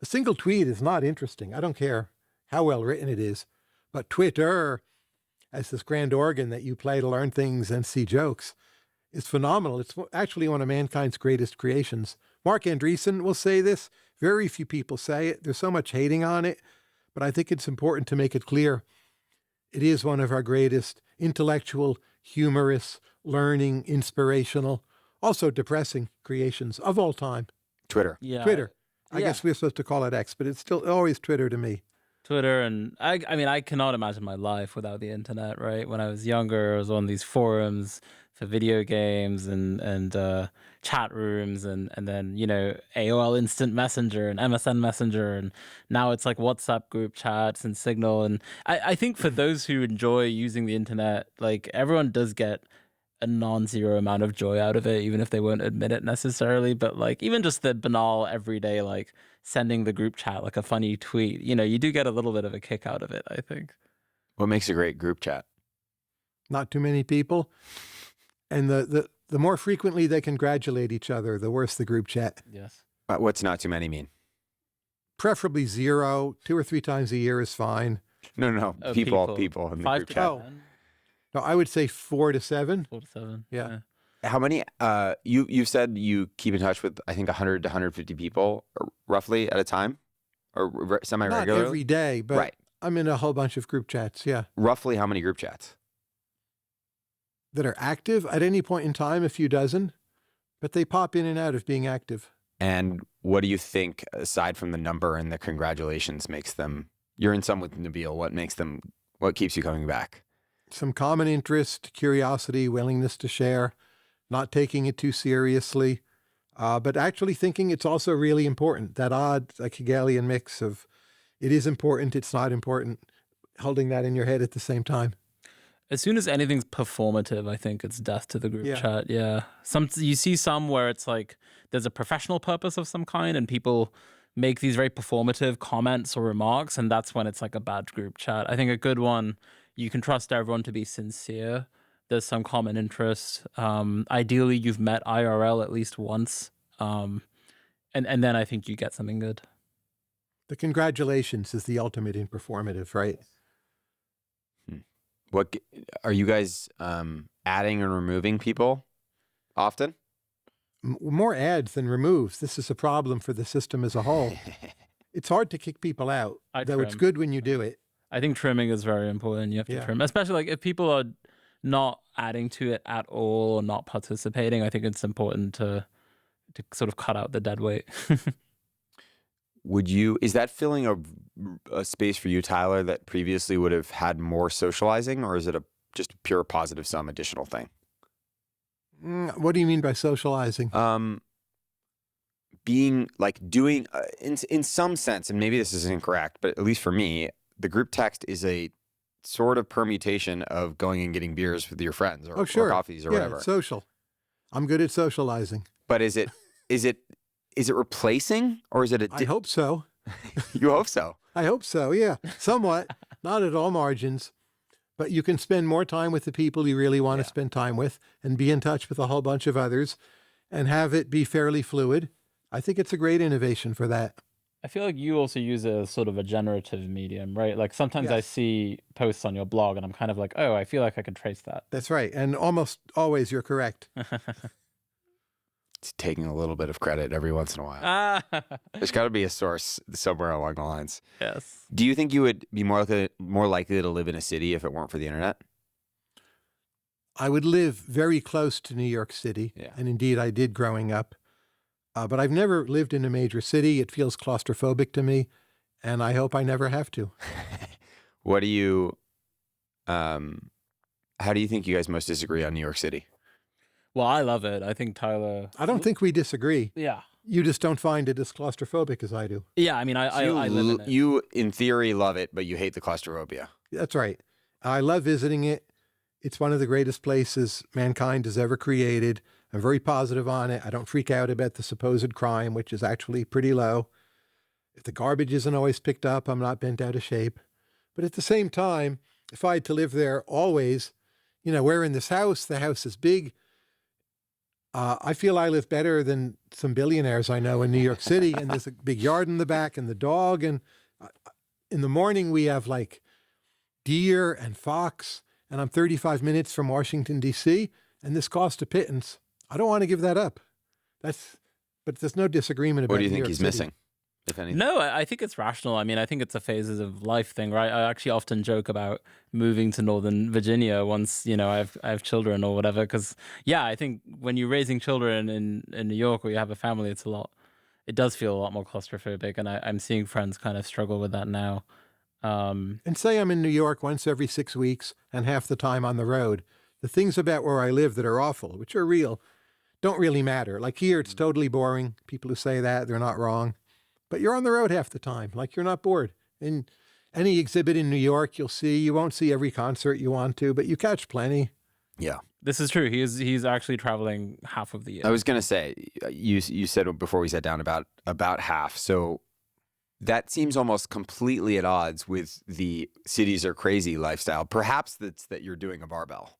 A single tweet is not interesting. I don't care how well written it is. But Twitter, as this grand organ that you play to learn things and see jokes, is phenomenal. It's actually one of mankind's greatest creations. Mark Andreessen will say this. Very few people say it. There's so much hating on it. But I think it's important to make it clear. It is one of our greatest intellectual, humorous, learning, inspirational, also depressing creations of all time. Twitter. Yeah. Twitter. I guess we're supposed to call it X, but it's still always Twitter to me. Twitter, and I mean, I cannot imagine my life without the internet, right? When I was younger, I was on these forums for video games and chat rooms and then, AOL Instant Messenger and MSN Messenger. And now it's like WhatsApp group chats and Signal. And I think for those who enjoy using the internet, like everyone does get a non-zero amount of joy out of it, even if they won't admit it necessarily. But like even just the banal everyday, like sending the group chat, like a funny tweet, you do get a little bit of a kick out of it, I think. What makes a great group chat? Not too many people. And the more frequently they congratulate each other, the worse the group chat. Yes. What's not too many mean? Preferably 0. 2 or 3 times a year is fine. No. Oh, people in the 5 group to chat. 10, No, I would say 4 to 7. 4 to 7. Yeah. How many? You've said you keep in touch with, I think, 100 to 150 people roughly at a time, or semi-regularly. Not every day, but Right. I'm in a whole bunch of group chats. Yeah. Roughly how many group chats? That are active at any point in time, a few dozen, but they pop in and out of being active. And what do you think, aside from the number and the congratulations, makes them? You're in some with Nabeel. What keeps you coming back? Some common interest, curiosity, willingness to share, not taking it too seriously, but actually thinking it's also really important. That odd, like Hegelian mix of it is important, it's not important, holding that in your head at the same time. As soon as anything's performative, I think it's death to the group Yeah. chat. Yeah. You see some where it's like there's a professional purpose of some kind and people make these very performative comments or remarks, and that's when it's like a bad group chat. I think a good one, you can trust everyone to be sincere. There's some common interest. Ideally, you've met IRL at least once. And then I think you get something good. The congratulations is the ultimate in performative, right? What are you guys adding and removing people often? More adds than removes. This is a problem for the system as a whole. It's hard to kick people out, though it's trim. good when you do it. I think trimming is very important. You have to Yeah. trim, especially like if people are not adding to it at all or not participating. I think it's important to sort of cut out the dead weight. Is that filling a space for you, Tyler, that previously would have had more socializing, or is it just a pure positive sum additional thing? What do you mean by socializing? Being like doing in some sense, and maybe this is incorrect, but at least for me, the group text is a sort of permutation of going and getting beers with your friends or, sure. or coffees or Yeah, whatever. it's social. I'm good at socializing. But is it replacing, or is it I hope so. You hope so. I hope so, yeah. Somewhat. Not at all margins. But you can spend more time with the people you really want to spend time with and be in touch with a whole bunch of others and have it be fairly fluid. I think it's a great innovation for that. I feel like you also use a sort of a generative medium, right? Like sometimes I Yes. see posts on your blog and I'm kind of like, oh, I feel like I can trace that. That's right. And almost always you're correct. It's taking a little bit of credit every once in a while. There's got to be a source somewhere along the lines. Yes. Do you think you would be more likely to live in a city if it weren't for the internet? I would live very close to New York City. Yeah. And indeed I did growing up. But I've never lived in a major city. It feels claustrophobic to me. And I hope I never have to. What do you, how do you think you guys most disagree on New York City? Well, I love it. I think Tyler. I don't think we disagree. Yeah. You just don't find it as claustrophobic as I do. Yeah. I mean, I live in it. You, in theory, love it, but you hate the claustrophobia. That's right. I love visiting it. It's one of the greatest places mankind has ever created. I'm very positive on it. I don't freak out about the supposed crime, which is actually pretty low. If the garbage isn't always picked up, I'm not bent out of shape. But at the same time, if I had to live there always, we're in this house. The house is big. I feel I live better than some billionaires I know in New York City. And there's a big yard in the back and the dog. And in the morning, we have like deer and fox. And I'm 35 minutes from Washington, D.C. And this costs a pittance. I don't want to give that up. But there's no disagreement about What do you New think York he's City. missing, if anything? No, I think it's rational. I mean, I think it's a phases of life thing, right? I actually often joke about moving to Northern Virginia once, I have children or whatever. Because, I think when you're raising children in New York or you have a family, it does feel a lot more claustrophobic. And I'm seeing friends kind of struggle with that now. And say I'm in New York once every 6 weeks and half the time on the road. The things about where I live that are awful, which are real, don't really matter. Like here, it's totally boring. People who say that, they're not wrong. But you're on the road half the time. Like you're not bored. In any exhibit in New York, you won't see every concert you want to, but you catch plenty. Yeah. This is true. He's actually traveling half of the year. I was going to say, you said before we sat down about half. So that seems almost completely at odds with the cities are crazy lifestyle. Perhaps that's that you're doing a barbell.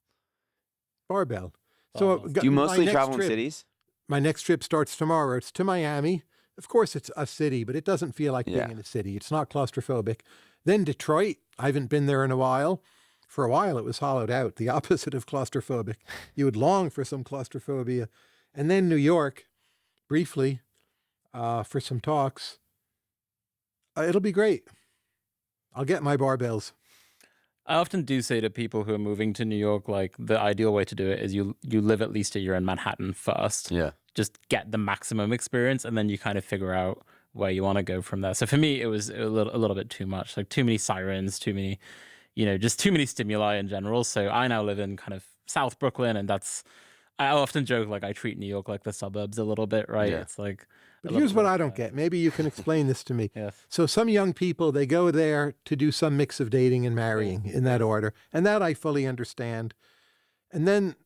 Barbell. So Do you mostly travel in cities? My next trip starts tomorrow. It's to Miami. Of course, it's a city, but it doesn't feel like Yeah. being in a city. It's not claustrophobic. Then Detroit. I haven't been there in a while. For a while, it was hollowed out, the opposite of claustrophobic. You would long for some claustrophobia. And then New York, briefly, for some talks. It'll be great. I'll get my barbells. I often do say to people who are moving to New York, like the ideal way to do it is you live at least a year in Manhattan first. Yeah. Just get the maximum experience, and then you kind of figure out where you want to go from there. So for me, it was a little bit too much, like too many sirens, too many, just too many stimuli in general. So I now live in kind of South Brooklyn, and I often joke like I treat New York like the suburbs a little bit, right? Yeah. It's like. But a here's little what like I don't get. Maybe you can explain this to me. Yes. So some young people, they go there to do some mix of dating and marrying in that order. And that I fully understand. And then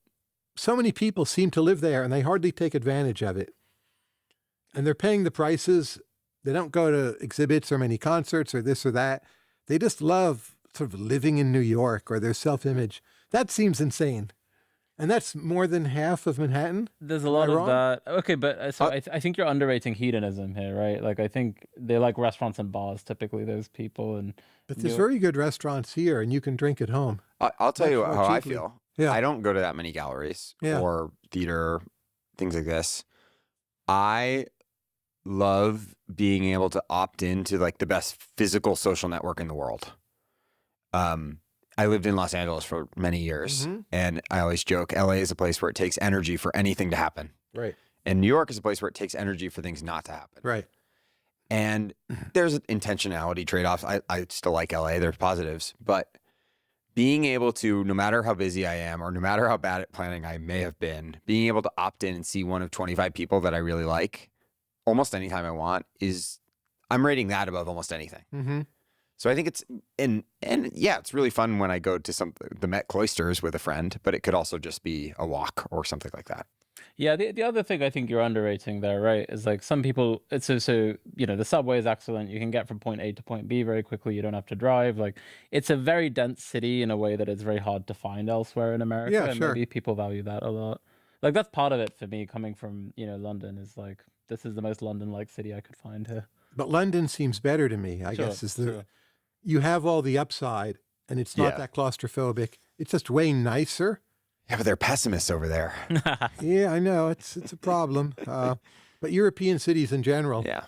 so many people seem to live there and they hardly take advantage of it. And they're paying the prices. They don't go to exhibits or many concerts or this or that. They just love sort of living in New York or their self-image. That seems insane. And that's more than half of Manhattan. There's a Am lot I of wrong? that. Okay, but so I think you're underrating hedonism here, right? Like I think they like restaurants and bars typically, those people. And But New there's York- very good restaurants here and you can drink at home. I'll tell you Much more how I cheaply. feel. Yeah. I don't go to that many galleries Yeah. or theater, things like this. I love being able to opt into like the best physical social network in the world. I lived in Los Angeles for many years, and I always joke, LA is a place where it takes energy for anything to happen. Right. And New York is a place where it takes energy for things not to happen. Right. And there's intentionality trade-offs. I still like LA. There's positives. But being able to, no matter how busy I am or no matter how bad at planning I may have been, being able to opt in and see one of 25 people that I really like almost anytime I want I'm rating that above almost anything. Mm-hmm. So I think it's, and yeah, it's really fun when I go to the Met Cloisters with a friend, but it could also just be a walk or something like that. Yeah, the other thing I think you're underrating there, right, is like some people, it's so the subway is excellent. You can get from point A to point B very quickly. You don't have to drive. Like it's a very dense city in a way that it's very hard to find elsewhere in America. Yeah, and sure. Maybe people value that a lot. Like that's part of it for me coming from, London is like, this is the most London-like city I could find here. But London seems better to me, I Sure, guess. sure. You have all the upside and it's not Yeah. that claustrophobic. It's just way nicer. Yeah, but they're pessimists over there. Yeah, I know. It's a problem. But European cities in general, Yeah.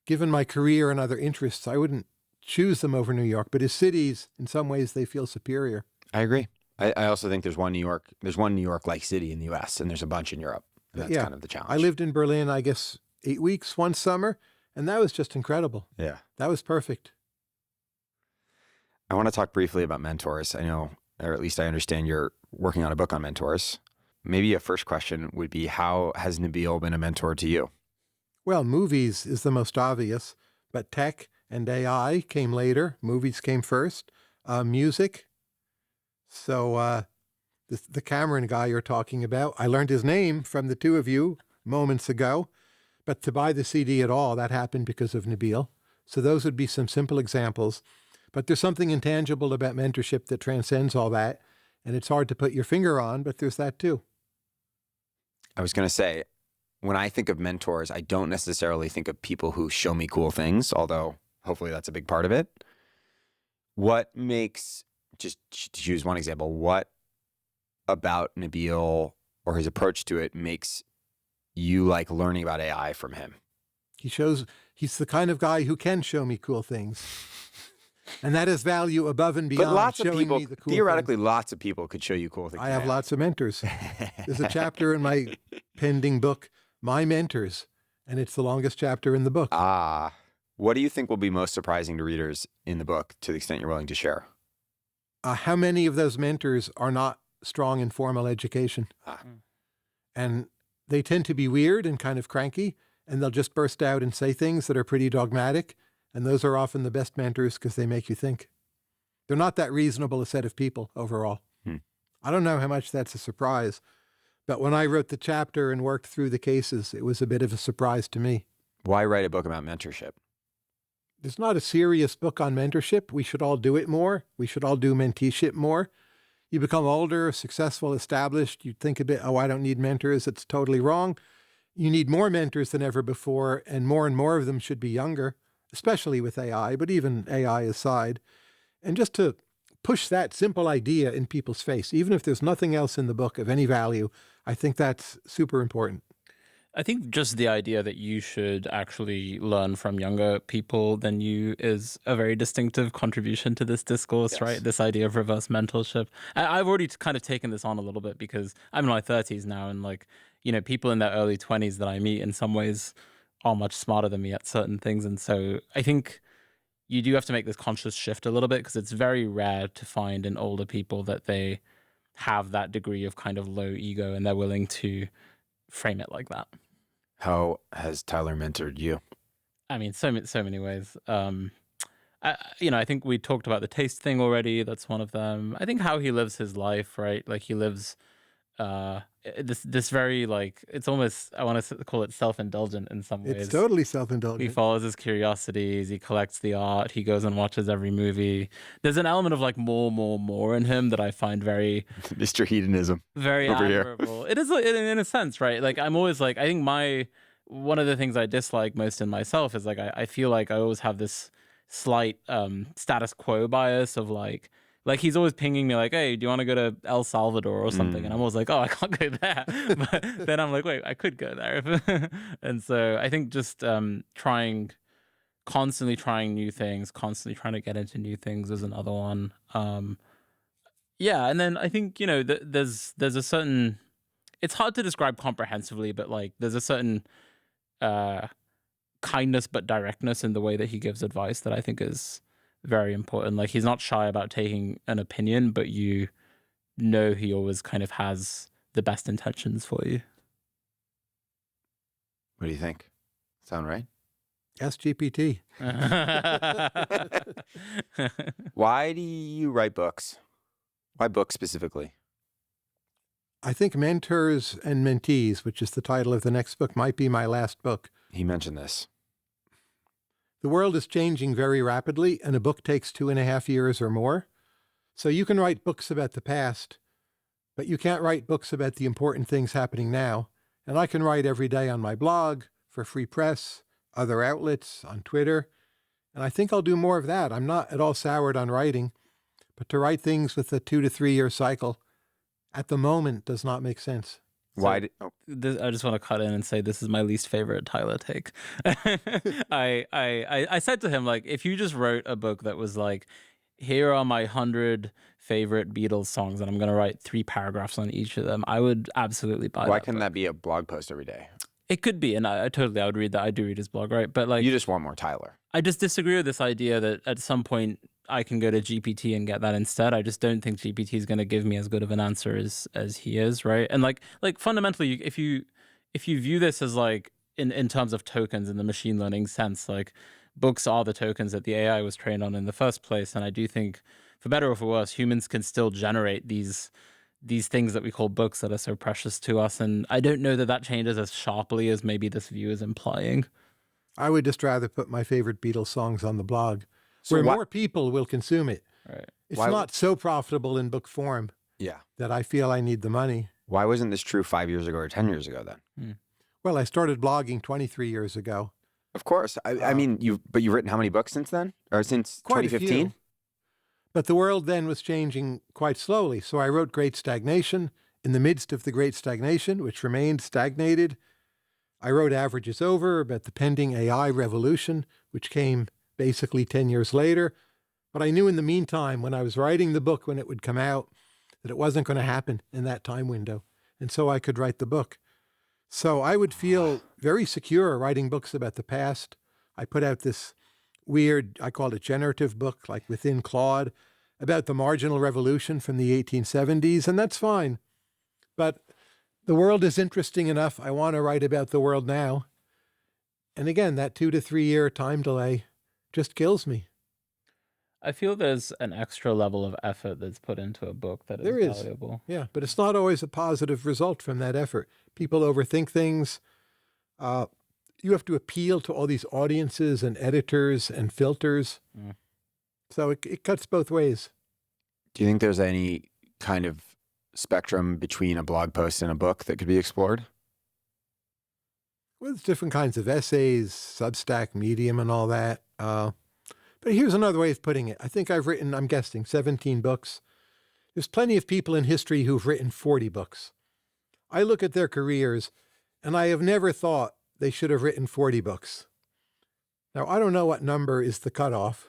given my career and other interests, I wouldn't choose them over New York. But as cities, in some ways, they feel superior. I agree. I also think there's one New York-like city in the U.S. and there's a bunch in Europe. And that's Yeah. kind of the challenge. I lived in Berlin, I guess, 8 weeks one summer, and that was just incredible. Yeah. That was perfect. I want to talk briefly about mentors. I know, or at least I understand you're working on a book on mentors. Maybe a first question would be, how has Nabeel been a mentor to you? Well, movies is the most obvious, but tech and AI came later. Movies came first. Music. So the Cameron guy you're talking about, I learned his name from the two of you moments ago. But to buy the CD at all, that happened because of Nabeel. So those would be some simple examples. But there's something intangible about mentorship that transcends all that. And it's hard to put your finger on, but there's that too. I was going to say, when I think of mentors, I don't necessarily think of people who show me cool things, although hopefully that's a big part of it. What makes, just to use one example, what about Nabeel or his approach to it makes you like learning about AI from him? He's the kind of guy who can show me cool things. And that is value above and beyond But lots of showing people, me the cool theoretically, things. lots of people could show you cool things. I have lots of mentors. There's a chapter in my pending book, My Mentors, and it's the longest chapter in the book. What do you think will be most surprising to readers in the book, to the extent you're willing to share? How many of those mentors are not strong in formal education? And they tend to be weird and kind of cranky, and they'll just burst out and say things that are pretty dogmatic. And those are often the best mentors because they make you think. They're not that reasonable a set of people overall. I don't know how much that's a surprise, but when I wrote the chapter and worked through the cases, it was a bit of a surprise to me. Why write a book about mentorship? There's not a serious book on mentorship. We should all do it more. We should all do menteeship more. You become older, successful, established. You think a bit, oh, I don't need mentors. It's totally wrong. You need more mentors than ever before, and more of them should be younger, especially with AI, but even AI aside. And just to push that simple idea in people's face, even if there's nothing else in the book of any value, I think that's super important. I think just the idea that you should actually learn from younger people than you is a very distinctive contribution to this discourse, Yes. right? This idea of reverse mentorship. I've already kind of taken this on a little bit because I'm in my 30s now, and people in their early 20s that I meet in some ways are much smarter than me at certain things. And so I think you do have to make this conscious shift a little bit because it's very rare to find in older people that they have that degree of kind of low ego, and they're willing to frame it like that. How has Tyler mentored you? I mean, so many ways. I think we talked about the taste thing already. That's one of them. I think how he lives his life, right? Like he lives this very, like, it's almost, I want to call it self-indulgent in some ways. It's totally He self-indulgent. follows his curiosities. He collects the art. He goes and watches every movie. There's an element of like more in him that I find very, Mr. Hedonism. very Over here. admirable. It is in a sense, right? Like I'm always like, I think one of the things I dislike most in myself is like I feel like I always have this slight status quo bias of like he's always pinging me like, hey, do you want to go to El Salvador or something? And I'm always like, oh, I can't go there. But then I'm like, wait, I could go there. And so I think just constantly trying new things, constantly trying to get into new things is another one. Yeah, and then I think, there's a certain, it's hard to describe comprehensively, but like there's a certain kindness but directness in the way that he gives advice that I think is very important. Like he's not shy about taking an opinion, but he always kind of has the best intentions for you. What do you think? Sound right? Ask GPT. Why do you write books? Why books specifically? I think Mentors and Mentees, which is the title of the next book, might be my last book. He mentioned this. The world is changing very rapidly, and a book takes 2.5 years or more. So you can write books about the past, but you can't write books about the important things happening now. And I can write every day on my blog, for free press, other outlets, on Twitter. And I think I'll do more of that. I'm not at all soured on writing, but to write things with a 2 to 3 year cycle at the moment does not make sense. Why? I just want to cut in and say this is my least favorite Tyler take. I said to him, like, if you just wrote a book that was like, here are my 100 favorite Beatles songs, and I'm going to write 3 paragraphs on each of them, I would absolutely buy Why that couldn't book. that be a blog post every day? It could be, and I would read that. I do read his blog, right? But like, You just want more Tyler. I just disagree with this idea that at some point I can go to GPT and get that instead. I just don't think GPT is going to give me as good of an answer as he is, right? And like fundamentally, if you view this as like in terms of tokens in the machine learning sense, like books are the tokens that the AI was trained on in the first place. And I do think, for better or for worse, humans can still generate these things that we call books that are so precious to us. And I don't know that changes as sharply as maybe this view is implying. I would just rather put my favorite Beatles songs on the blog, where more people will consume it. Right. It's not so profitable in book form Yeah. that I feel I need the money. Why wasn't this true 5 years ago or 10 years ago then? Well, I started blogging 23 years ago. Of course. I mean, you've written how many books since then? Or since Quite a 2015? few. But the world then was changing quite slowly. So I wrote Great Stagnation in the midst of the Great Stagnation, which remained stagnated. I wrote Average is Over about the pending AI revolution, which came basically 10 years later. But I knew in the meantime, when I was writing the book, when it would come out, that it wasn't going to happen in that time window. And so I could write the book. So I would feel very secure writing books about the past. I put out this weird, I called it generative book, like within Claude, about the Marginal Revolution from the 1870s, and that's fine. But the world is interesting enough. I want to write about the world now. And again, that 2 to 3 year time delay just kills me. I feel there's an extra level of effort that's put into a book that is There is. valuable. Yeah, but it's not always a positive result from that effort. People overthink things. You have to appeal to all these audiences and editors and filters. So it cuts both ways. Do you think there's any kind of spectrum between a blog post and a book that could be explored? Well, there's different kinds of essays, Substack, Medium, and all that. But here's another way of putting it. I think I've written, I'm guessing, 17 books. There's plenty of people in history who've written 40 books. I look at their careers, and I have never thought they should have written 40 books. Now, I don't know what number is the cutoff,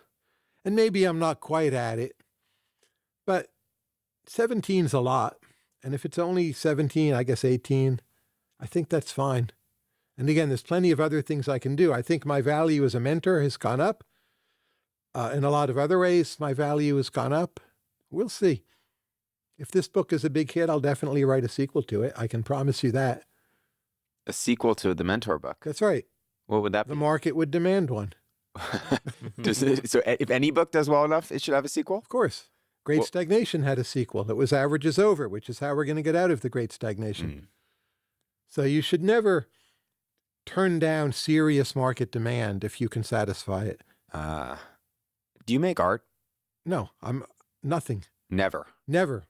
and maybe I'm not quite at it, but 17's a lot. And if it's only 17, I guess 18, I think that's fine. And again, there's plenty of other things I can do. I think my value as a mentor has gone up. In a lot of other ways, my value has gone up. We'll see. If this book is a big hit, I'll definitely write a sequel to it. I can promise you that. A sequel to the Mentor book. That's right. What would that The be? market would demand one. So if any book does well enough, it should have a sequel? Of course. Great Well- Stagnation had a sequel. It was Average is Over, which is how we're going to get out of the Great Stagnation. So you should never turn down serious market demand if you can satisfy it. Do you make art? No, I'm nothing. Never. Never.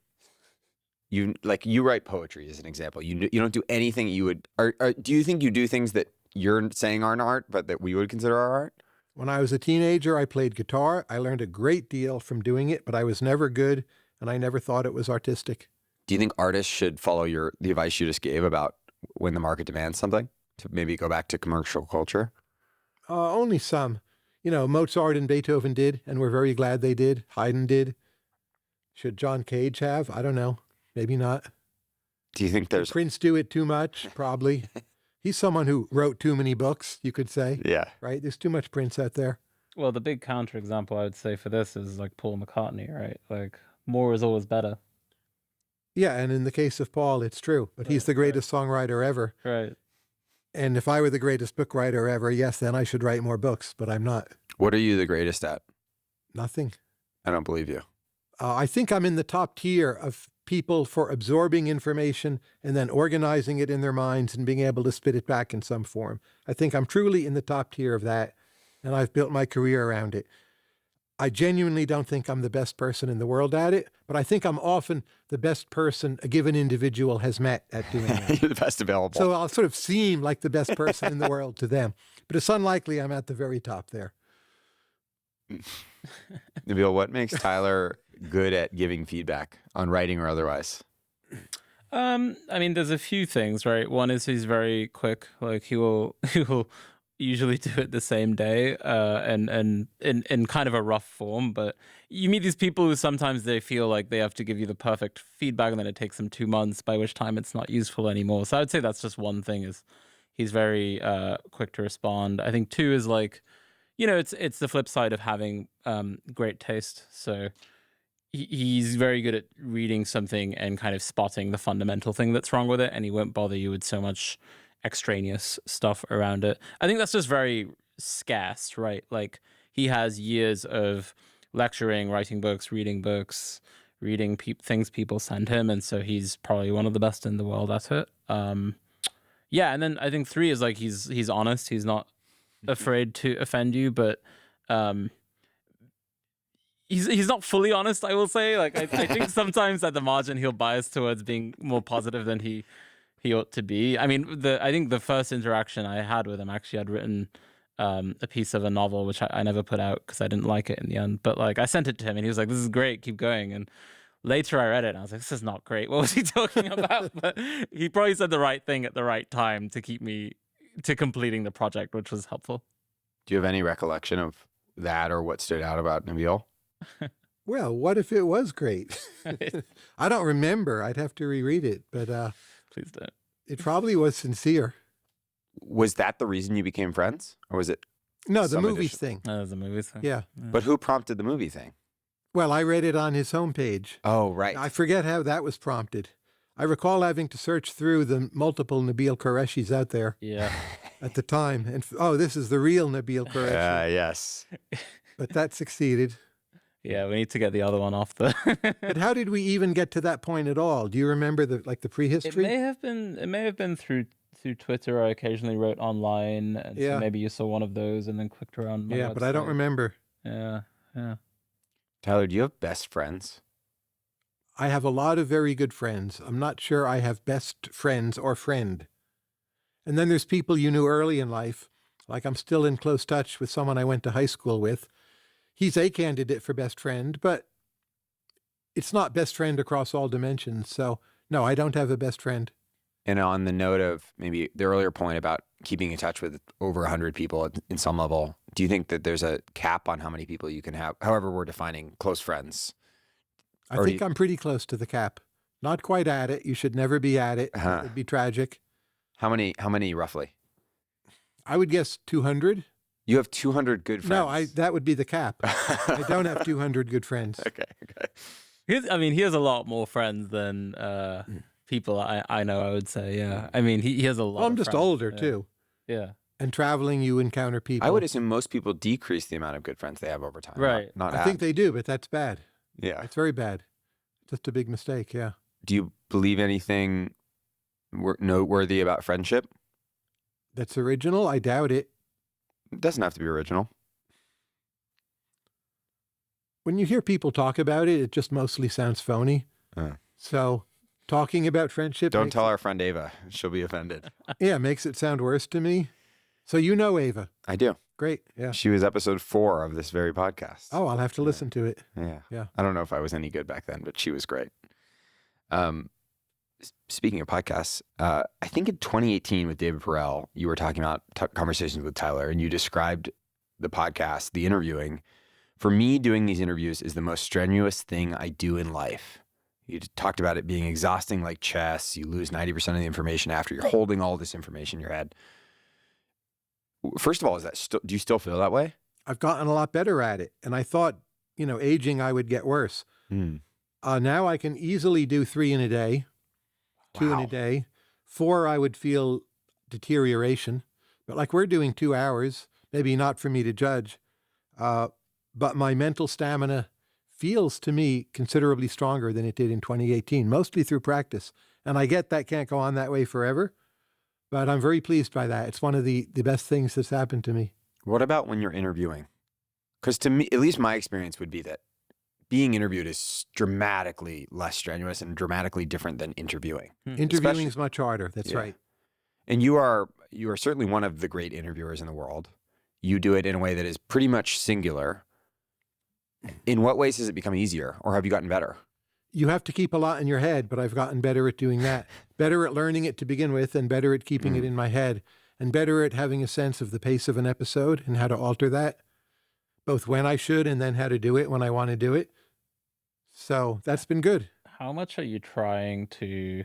You write poetry as an example. You don't do anything you would. Do you think you do things that you're saying aren't art, but that we would consider our art? When I was a teenager, I played guitar. I learned a great deal from doing it, but I was never good, and I never thought it was artistic. Do you think artists should follow the advice you just gave about when the market demands something to maybe go back to commercial culture? Only some. Mozart and Beethoven did, and we're very glad they did. Haydn did. Should John Cage have? I don't know. Maybe not. Do you think there's Prince do it too much? Probably. He's someone who wrote too many books, you could say. Yeah. Right? There's too much Prince out there. Well, the big counterexample I would say for this is like Paul McCartney, right? Like more is always better. Yeah, and in the case of Paul, it's true. But he's the greatest songwriter ever. Right. And if I were the greatest book writer ever, yes, then I should write more books. But I'm not. What are you the greatest at? Nothing. I don't believe you. I think I'm in the top tier of people for absorbing information and then organizing it in their minds and being able to spit it back in some form. I think I'm truly in the top tier of that, and I've built my career around it. I genuinely don't think I'm the best person in the world at it, but I think I'm often the best person a given individual has met at doing it. You're the best available. So I'll sort of seem like the best person in the world to them, but it's unlikely I'm at the very top there. Nabeel, what makes Tyler good at giving feedback on writing or otherwise? I mean, there's a few things, right? One is he's very quick. Like he will usually do it the same day, and in kind of a rough form. But you meet these people who sometimes they feel like they have to give you the perfect feedback, and then it takes them 2 months, by which time it's not useful anymore. So I would say that's just one thing, is he's very quick to respond. I think two is like, it's the flip side of having great taste. So he's very good at reading something and kind of spotting the fundamental thing that's wrong with it, and he won't bother you with so much extraneous stuff around it. I think that's just very scarce, right? Like he has years of lecturing, writing books, reading things people send him, and so he's probably one of the best in the world at it. Yeah, and then I think three is like he's honest. He's not afraid to offend you, but he's not fully honest, I will say. Like I think sometimes at the margin he'll bias towards being more positive than he ought to be. I mean, I think the first interaction I had with him, actually, I'd written a piece of a novel which I never put out because I didn't like it in the end. But like I sent it to him and he was like, "This is great, keep going." And later I read it and I was like, "This is not great. What was he talking about?" But he probably said the right thing at the right time to keep me to completing the project, which was helpful. Do you have any recollection of that or what stood out about Nabeel? Well, what if it was great? I don't remember. I'd have to reread it, but Please don't. it probably was sincere. Was that the reason you became friends? Or was it? No, the Some movies addition. thing. That was a movie thing. Yeah. But who prompted the movie thing? Well, I read it on his homepage. Oh, right. I forget how that was prompted. I recall having to search through the multiple Nabeel Qureshis out there Yeah. at the time. And, this is the real Nabeel Qureshi. Yes. But that succeeded. Yeah, we need to get the other one off the. But how did we even get to that point at all? Do you remember the prehistory? It may have been through Twitter. I occasionally wrote online, and Yeah. so maybe you saw one of those and then clicked around. My Yeah, but I don't website. remember. Yeah. Tyler, do you have best friends? I have a lot of very good friends. I'm not sure I have best friends or friend. And then there's people you knew early in life. Like I'm still in close touch with someone I went to high school with. He's a candidate for best friend, but it's not best friend across all dimensions. So no, I don't have a best friend. And on the note of maybe the earlier point about keeping in touch with over 100 people in some level, do you think that there's a cap on how many people you can have, however we're defining close friends? I think I'm pretty close to the cap. Not quite at it. You should never be at it. It would be tragic. How many roughly? I would guess 200. You have 200 good friends. No, that would be the cap. I don't have 200 good friends. Okay. he has a lot more friends than people I know, I would say. Yeah. I mean, he has a lot Well, I'm of just friends. older, Yeah. too. Yeah. And traveling, you encounter people. I would assume most people decrease the amount of good friends they have over time. Right. Not I think add. they do, but that's bad. Yeah. It's very bad. Just a big mistake, yeah. Do you believe anything noteworthy about friendship? That's original? I doubt it. It doesn't have to be original. When you hear people talk about it, it just mostly sounds phony. So talking about friendship... Don't tell our friend Ava. She'll be offended. Yeah, makes it sound worse to me. So you know Ava. I do. Great, yeah. She was episode 4 of this very podcast. Oh, I'll have to listen to it. Yeah. I don't know if I was any good back then, but she was great. Speaking of podcasts, I think in 2018 with David Perel, you were talking about conversations with Tyler, and you described the podcast, the interviewing. For me, doing these interviews is the most strenuous thing I do in life. You talked about it being exhausting like chess. You lose 90% of the information after you're holding all this information in your head. First of all, do you still feel that way? I've gotten a lot better at it. And I thought, aging, I would get worse. Now I can easily do 3 in a day, 2 in a day. 4, I would feel deterioration. But like we're doing 2 hours, maybe not for me to judge. But my mental stamina feels to me considerably stronger than it did in 2018, mostly through practice. And I get that can't go on that way forever, but I'm very pleased by that. It's one of the best things that's happened to me. What about when you're interviewing? Because to me, at least my experience would be that being interviewed is dramatically less strenuous and dramatically different than interviewing. Interviewing is much harder. That's right. And you are certainly one of the great interviewers in the world. You do it in a way that is pretty much singular. In what ways has it become easier, or have you gotten better? You have to keep a lot in your head, but I've gotten better at doing that. Better at learning it to begin with, and better at keeping it in my head, and better at having a sense of the pace of an episode and how to alter that, both when I should and then how to do it when I want to do it. So that's been good. How much are you trying to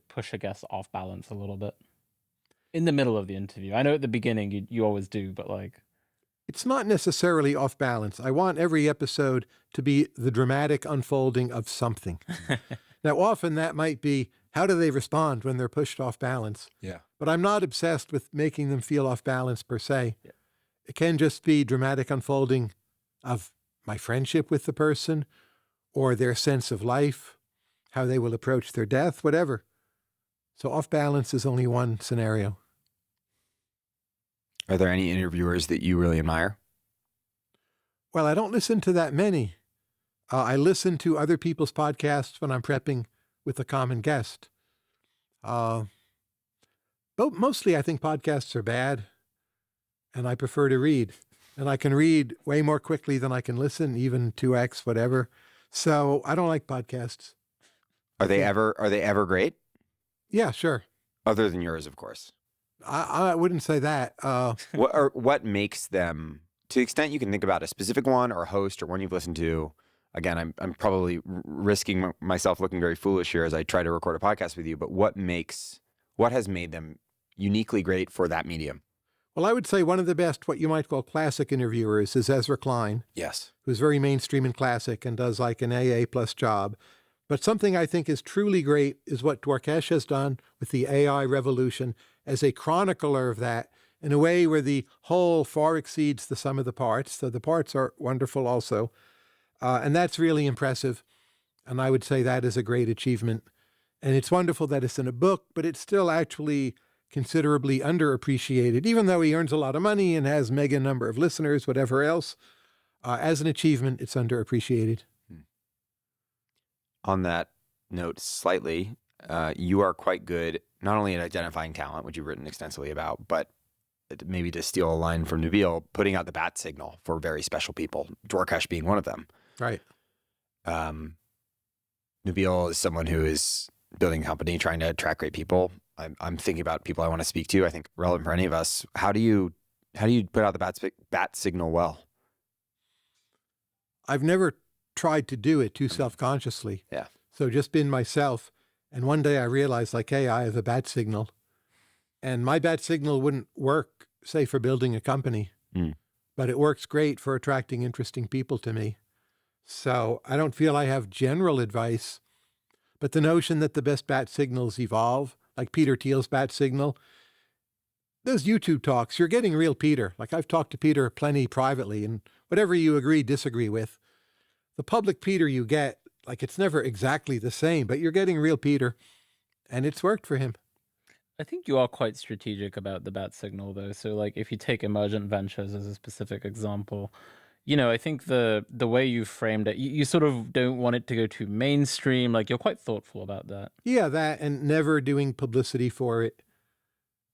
push a guest off balance a little bit in the middle of the interview? I know at the beginning you always do, but like... It's not necessarily off balance. I want every episode to be the dramatic unfolding of something. Now, often that might be, how do they respond when they're pushed off balance? Yeah. But I'm not obsessed with making them feel off balance per se. Yeah. It can just be dramatic unfolding of my friendship with the person or their sense of life, how they will approach their death, whatever. So off balance is only one scenario. Are there any interviewers that you really admire? Well, I don't listen to that many. I listen to other people's podcasts when I'm prepping with a common guest. But mostly I think podcasts are bad, and I prefer to read. And I can read way more quickly than I can listen, even 2x, whatever. So I don't like podcasts. Are they ever great? Yeah, sure. Other than yours, of course. I wouldn't say that. What makes them, to the extent you can think about a specific one or a host or one you've listened to? Again, I'm probably risking myself looking very foolish here as I try to record a podcast with you, but what has made them uniquely great for that medium? Well, I would say one of the best, what you might call classic interviewers, is Ezra Klein. Yes. Who's very mainstream and classic and does like an AA plus job. But something I think is truly great is what Dwarkesh has done with the AI revolution as a chronicler of that in a way where the whole far exceeds the sum of the parts. So the parts are wonderful also. And that's really impressive. And I would say that is a great achievement. And it's wonderful that it's in a book, but it's still actually considerably underappreciated, even though he earns a lot of money and has mega number of listeners, whatever else. As an achievement, it's underappreciated. On that note, slightly, you are quite good not only at identifying talent, which you've written extensively about, but maybe to steal a line from Nabeel, putting out the bat signal for very special people, Dwarkesh being one of them. Right. Nabeel is someone who is building a company, trying to attract great people. I'm thinking about people I want to speak to. I think relevant for any of us. How do you put out the bat signal well? I've never tried to do it too self-consciously. Yeah. So just been myself. And one day I realized, like, hey, I have a bat signal. And my bat signal wouldn't work, say, for building a company. But it works great for attracting interesting people to me. So I don't feel I have general advice, but the notion that the best bat signals evolve, like Peter Thiel's bat signal, those YouTube talks, you're getting real Peter. Like I've talked to Peter plenty privately, and whatever you agree, disagree with, the public Peter you get, like it's never exactly the same, but you're getting real Peter, and it's worked for him. I think you are quite strategic about the bat signal, though. So, like, if you take Emergent Ventures as a specific example, I think the way you framed it, you sort of don't want it to go too mainstream. Like, you're quite thoughtful about that. Yeah, that, and never doing publicity for it.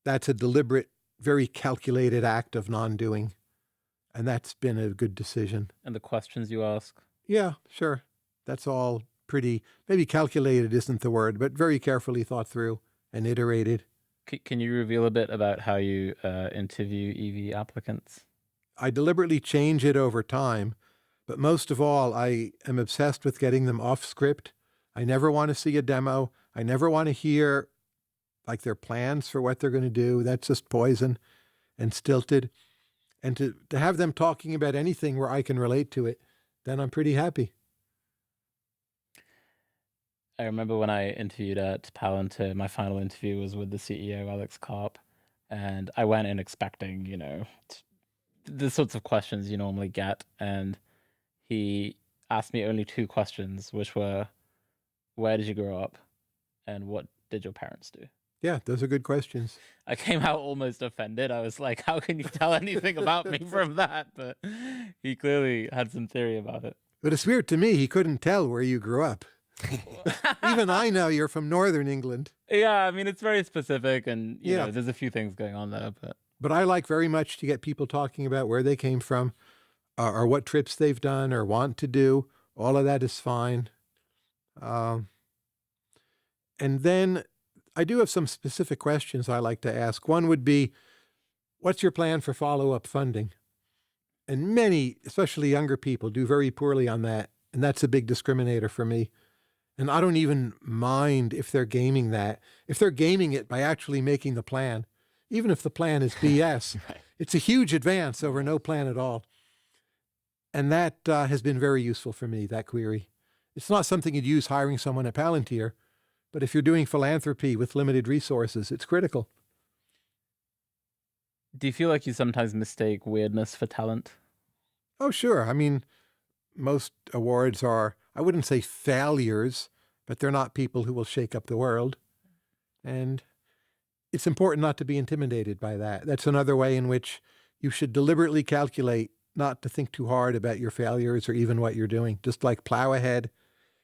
That's a deliberate, very calculated act of non-doing, and that's been a good decision. And the questions you ask. Yeah, sure. That's all pretty, maybe calculated isn't the word, but very carefully thought through and iterated. Can you reveal a bit about how you interview EV applicants? I deliberately change it over time, but most of all, I am obsessed with getting them off script. I never want to see a demo. I never want to hear like their plans for what they're going to do. That's just poison and stilted. And to have them talking about anything where I can relate to it, then I'm pretty happy. I remember when I interviewed at Palantir, my final interview was with the CEO, Alex Karp, and I went in expecting, the sorts of questions you normally get, and he asked me only 2 questions, which were, where did you grow up, and what did your parents do? Yeah, those are good questions. I came out almost offended. I was like, how can you tell anything about me from that? But he clearly had some theory about it. But it's weird to me, he couldn't tell where you grew up. Even I know you're from Northern England. Yeah, I mean, it's very specific, and you Yeah. know, there's a few things going on there. But I like very much to get people talking about where they came from, or what trips they've done or want to do. All of that is fine. And then I do have some specific questions I like to ask. One would be, what's your plan for follow-up funding? And many, especially younger people, do very poorly on that. And that's a big discriminator for me. And I don't even mind if they're gaming that. If they're gaming it by actually making the plan, even if the plan is BS, Right. it's a huge advance over no plan at all. And that has been very useful for me, that query. It's not something you'd use hiring someone at Palantir, but if you're doing philanthropy with limited resources, it's critical. Do you feel like you sometimes mistake weirdness for talent? Oh, sure. I mean, most awards are, I wouldn't say failures, but they're not people who will shake up the world. And it's important not to be intimidated by that. That's another way in which you should deliberately calculate not to think too hard about your failures or even what you're doing. Just like plow ahead,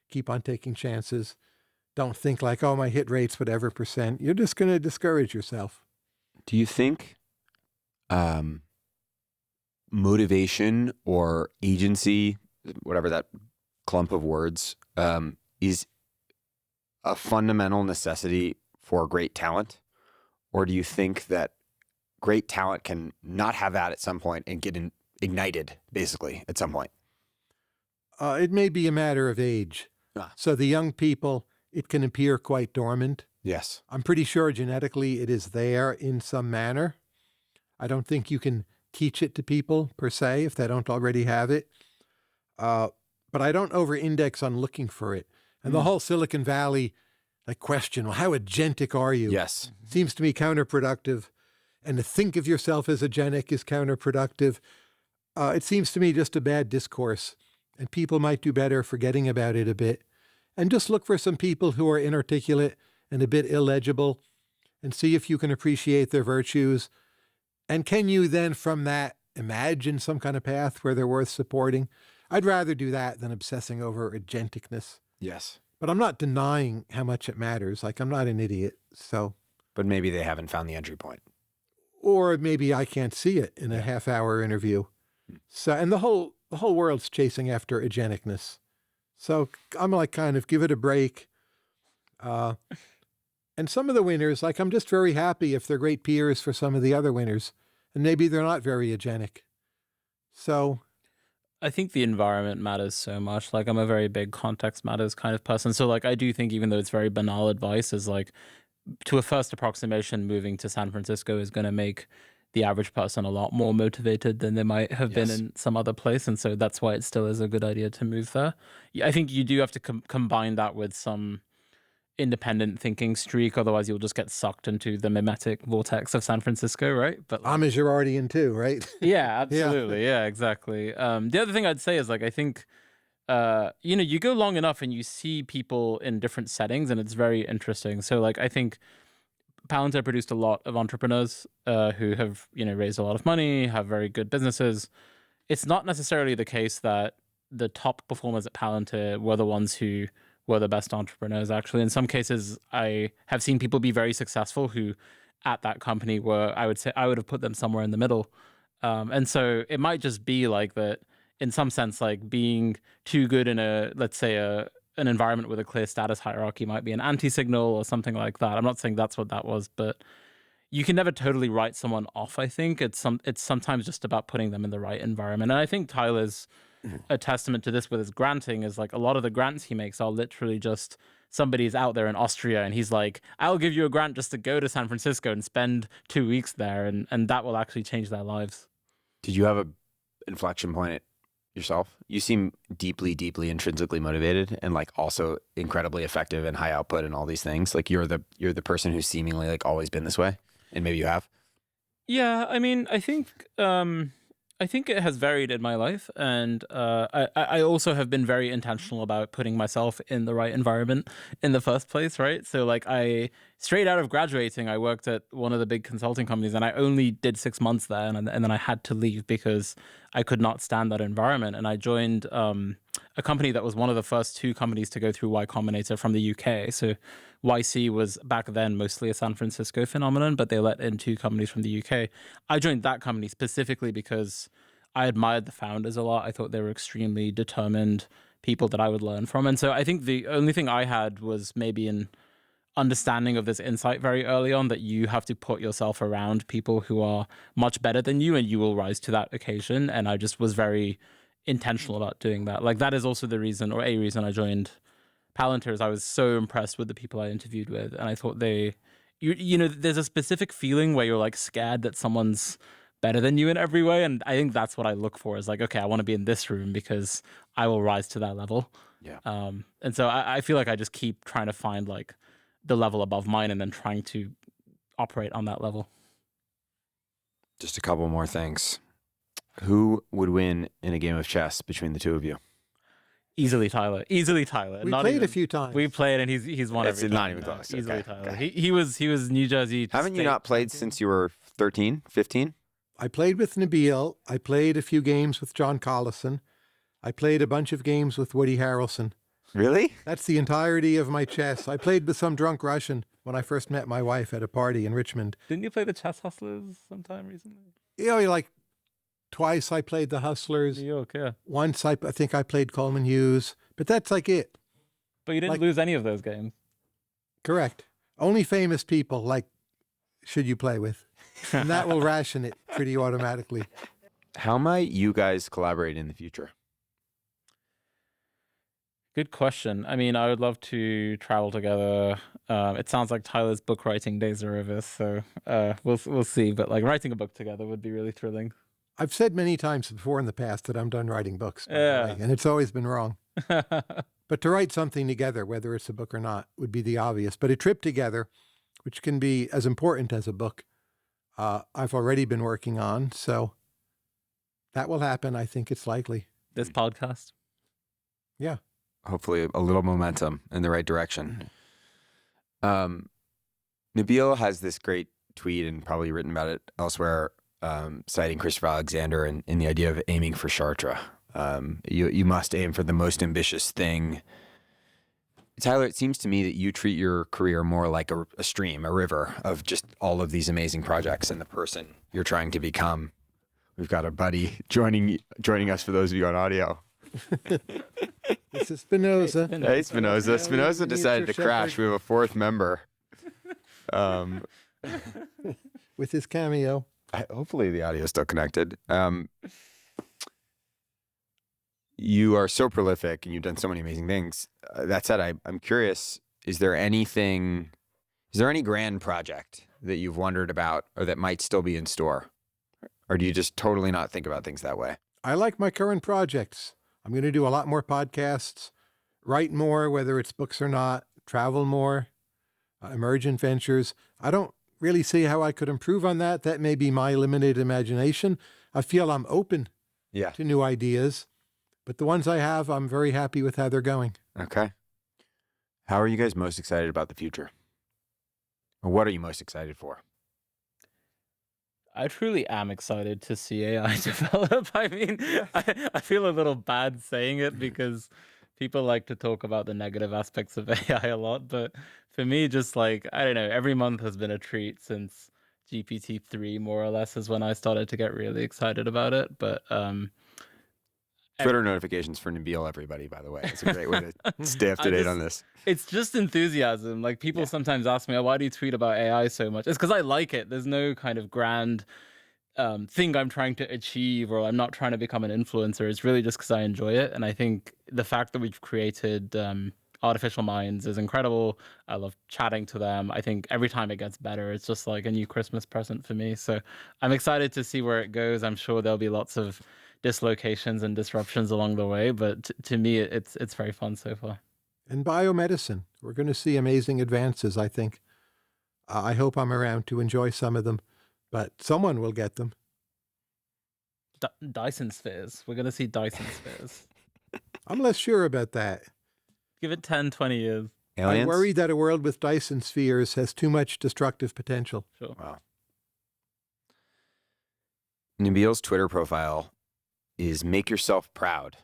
keep on taking chances. Don't think like, oh, my hit rate's whatever percent. You're just going to discourage yourself. Do you think motivation or agency, whatever that clump of words, is a fundamental necessity for great talent? Or do you think that great talent can not have that at some point and get ignited, basically, at some point? It may be a matter of age. So the young people, it can appear quite dormant. Yes. I'm pretty sure genetically it is there in some manner. I don't think you can teach it to people per se if they don't already have it. But I don't over-index on looking for it. And the whole Silicon Valley question, well, how agentic are you? Yes. Seems to me counterproductive. And to think of yourself as agenic is counterproductive. It seems to me just a bad discourse. And people might do better forgetting about it a bit. And just look for some people who are inarticulate and a bit illegible and see if you can appreciate their virtues. And can you then from that imagine some kind of path where they're worth supporting? I'd rather do that than obsessing over agenticness. Yes. But I'm not denying how much it matters. I'm not an idiot. So, But maybe they haven't found the entry point. or maybe I can't see it in a half-hour interview. So, and the whole world's chasing after agenicness. So I'm kind of give it a break. And some of the winners, I'm just very happy if they're great peers for some of the other winners. And maybe they're not very agenic. So I think the environment matters so much. I'm a very big context matters kind of person. So I do think, even though it's very banal advice, is to a first approximation, moving to San Francisco is going to make the average person a lot more motivated than they might have been Yes. in some other place. And so that's why it still is a good idea to move there. I think you do have to combine that with some independent thinking streak. Otherwise, you'll just get sucked into the mimetic vortex of San Francisco, right? But like, Amish you're already in too, right? yeah, absolutely. Yeah, exactly. The other thing I'd say is like, I think, you go long enough and you see people in different settings and it's very interesting. So like, I think Palantir produced a lot of entrepreneurs who have, raised a lot of money, have very good businesses. It's not necessarily the case that the top performers at Palantir were the ones who were the best entrepreneurs. Actually, in some cases, I have seen people be very successful who at that company were, I would say, I would have put them somewhere in the middle. And so it might just be like that in some sense, like being too good in let's say an environment with a clear status hierarchy might be an anti-signal or something like that. I'm not saying that's what that was, but you can never totally write someone off. I think it's sometimes just about putting them in the right environment. And I think Tyler's a testament to this with his granting is like a lot of the grants he makes are literally just somebody's out there in Austria and he's like, I'll give you a grant just to go to San Francisco and spend 2 weeks there. And that will actually change their lives. Did you have a inflection point yourself? You seem deeply, deeply intrinsically motivated and like also incredibly effective and high output and all these things. Like you're the person who's seemingly like always been this way, and maybe you have. Yeah, I mean, I think it has varied in my life, and I also have been very intentional about putting myself in the right environment in the first place, right? So like straight out of graduating, I worked at one of the big consulting companies, and I only did 6 months there, and then I had to leave because I could not stand that environment. And I joined a company that was one of the first 2 companies to go through Y Combinator from the UK. So YC was back then mostly a San Francisco phenomenon, but they let in 2 companies from the UK. I joined that company specifically because I admired the founders a lot. I thought they were extremely determined people that I would learn from. And so I think the only thing I had was maybe an understanding of this insight very early on that you have to put yourself around people who are much better than you and you will rise to that occasion. And I just was very intentional about doing that. Like that is also the reason, or a reason I joined Palantir, is I was so impressed with the people I interviewed with. And I thought there's a specific feeling where you're like scared that someone's better than you in every way. And I think that's what I look for is like, okay, I want to be in this room because I will rise to that level. Yeah. And so I feel like I just keep trying to find like the level above mine and then trying to operate on that level. Just a couple more things. Who would win in a game of chess between the two of you? Easily Tyler. We played a few times. We played and he's won It's every not time even now. close. Easily Okay, Tyler. okay. He was New Jersey. Haven't you State not played champion. since you were 13, 15? I played with Nabeel. I played a few games with John Collison. I played a bunch of games with Woody Harrelson. Really? That's the entirety of my chess. I played with some drunk Russian when I first met my wife at a party in Richmond. Didn't you play the Chess Hustlers sometime recently? Like twice I played the Hustlers. New York, yeah. Once I think I played Coleman Hughes, but that's like it. But you didn't lose any of those games. Correct. Only famous people should you play with. And that will ration it pretty automatically. How might you guys collaborate in the future? Good question. I mean, I would love to travel together. It sounds like Tyler's book writing days are over, so we'll see. But like writing a book together would be really thrilling. I've said many times before in the past that I'm done writing books, by the Yeah. way, and it's always been wrong. But to write something together, whether it's a book or not, would be the obvious. But a trip together, which can be as important as a book, I've already been working on. So that will happen. I think it's likely. This podcast. Yeah. Hopefully a little momentum in the right direction. Nabeel has this great tweet and probably written about it elsewhere, citing Christopher Alexander and the idea of aiming for Chartres. You must aim for the most ambitious thing. Tyler, it seems to me that you treat your career more like a stream, a river of just all of these amazing projects and the person you're trying to become. We've got a buddy joining us for those of you on audio. This is Spinoza. Hey, Spinoza. Spinoza decided to crash. We have a 4th member. With his cameo. Hopefully the audio is still connected. You are so prolific and you've done so many amazing things. That said, I'm curious, is there any grand project that you've wondered about or that might still be in store Or do you just totally not think about things that way? I like my current projects. I'm going to do a lot more podcasts, write more, whether it's books or not, travel more, Emergent Ventures. I don't really see how I could improve on that. That may be my limited imagination. I feel I'm open Yeah. to new ideas, but the ones I have, I'm very happy with how they're going. Okay. How are you guys most excited about the future? Or what are you most excited for? I truly am excited to see AI develop. I mean, I feel a little bad saying it because people like to talk about the negative aspects of AI a lot. But for me, just like, I don't know, every month has been a treat since GPT-3, more or less, is when I started to get really excited about it. But Twitter notifications for Nabeel, everybody, by the way. It's a great way to stay up to date on this. It's just enthusiasm. Like, people sometimes ask me, oh, why do you tweet about AI so much? It's because I like it. There's no kind of grand thing I'm trying to achieve, or I'm not trying to become an influencer. It's really just because I enjoy it. And I think the fact that we've created artificial minds is incredible. I love chatting to them. I think every time it gets better, it's just like a new Christmas present for me. So I'm excited to see where it goes. I'm sure there'll be lots of dislocations and disruptions along the way, but to me, it's very fun so far. And biomedicine, we're going to see amazing advances, I think. I hope I'm around to enjoy some of them, but someone will get them. Dyson spheres. We're going to see Dyson spheres. I'm less sure about that. Give it 10, 20 years. Aliens? I'm worried that a world with Dyson spheres has too much destructive potential. Sure. Wow. Nabeel's Twitter profile is "Make Yourself Proud."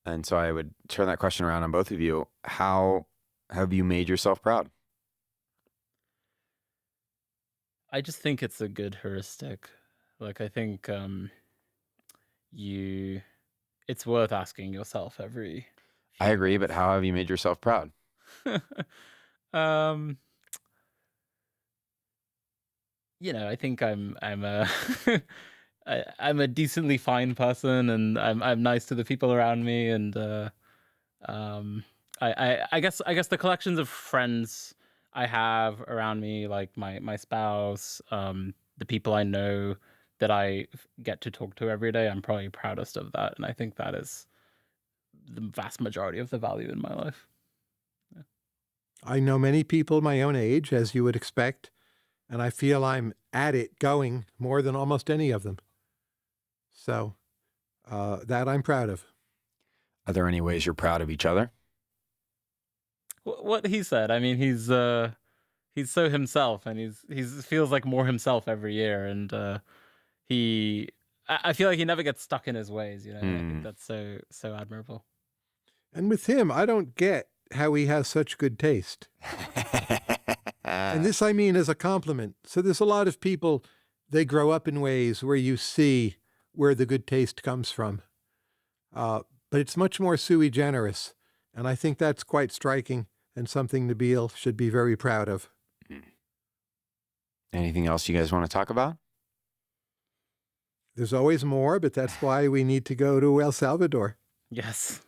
And so I would turn that question around on both of you. How have you made yourself proud? I just think it's a good heuristic. Like, I think it's worth asking yourself every. I agree, but how have you made yourself proud? I think I'm a I'm a decently fine person, and I'm nice to the people around me, and I guess the collections of friends I have around me, like my spouse, the people I know that I get to talk to every day, I'm probably proudest of that, and I think that is the vast majority of the value in my life. Yeah. I know many people my own age, as you would expect, and I feel I'm at it going more than almost any of them. So that I'm proud of. Are there any ways you're proud of each other? What he said. I mean, he's so himself, and he's feels like more himself every year, and I feel like he never gets stuck in his ways. I think that's so admirable. And with him, I don't get how he has such good taste. And this I mean as a compliment. So there's a lot of people, they grow up in ways where you see where the good taste comes from. But it's much more sui generis. And I think that's quite striking and something Nabeel should be very proud of. Anything else you guys want to talk about? There's always more, but that's why we need to go to El Salvador. Yes.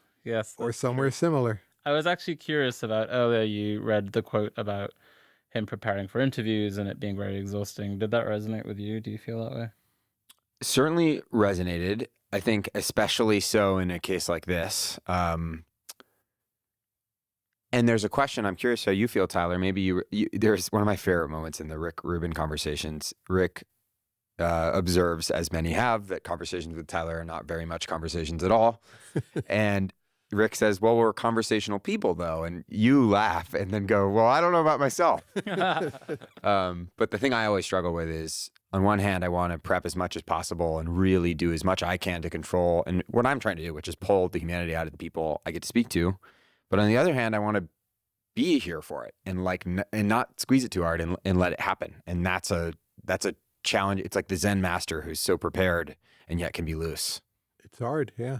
Or somewhere similar. I was actually curious about, earlier you read the quote about him preparing for interviews and it being very exhausting. Did that resonate with you? Do you feel that way? Certainly resonated. I think especially so in a case like this. And there's a question, I'm curious how you feel, Tyler. Maybe there's one of my favorite moments in the Rick Rubin conversations. Rick observes, as many have, that conversations with Tyler are not very much conversations at all. And Rick says, well, we're conversational people, though. And you laugh and then go, well, I don't know about myself. But the thing I always struggle with is, on one hand, I want to prep as much as possible and really do as much I can to control and what I'm trying to do, which is pull the humanity out of the people I get to speak to. But on the other hand, I want to be here for it and and not squeeze it too hard and let it happen. And that's a challenge. It's like the Zen master who's so prepared and yet can be loose. It's hard, yeah.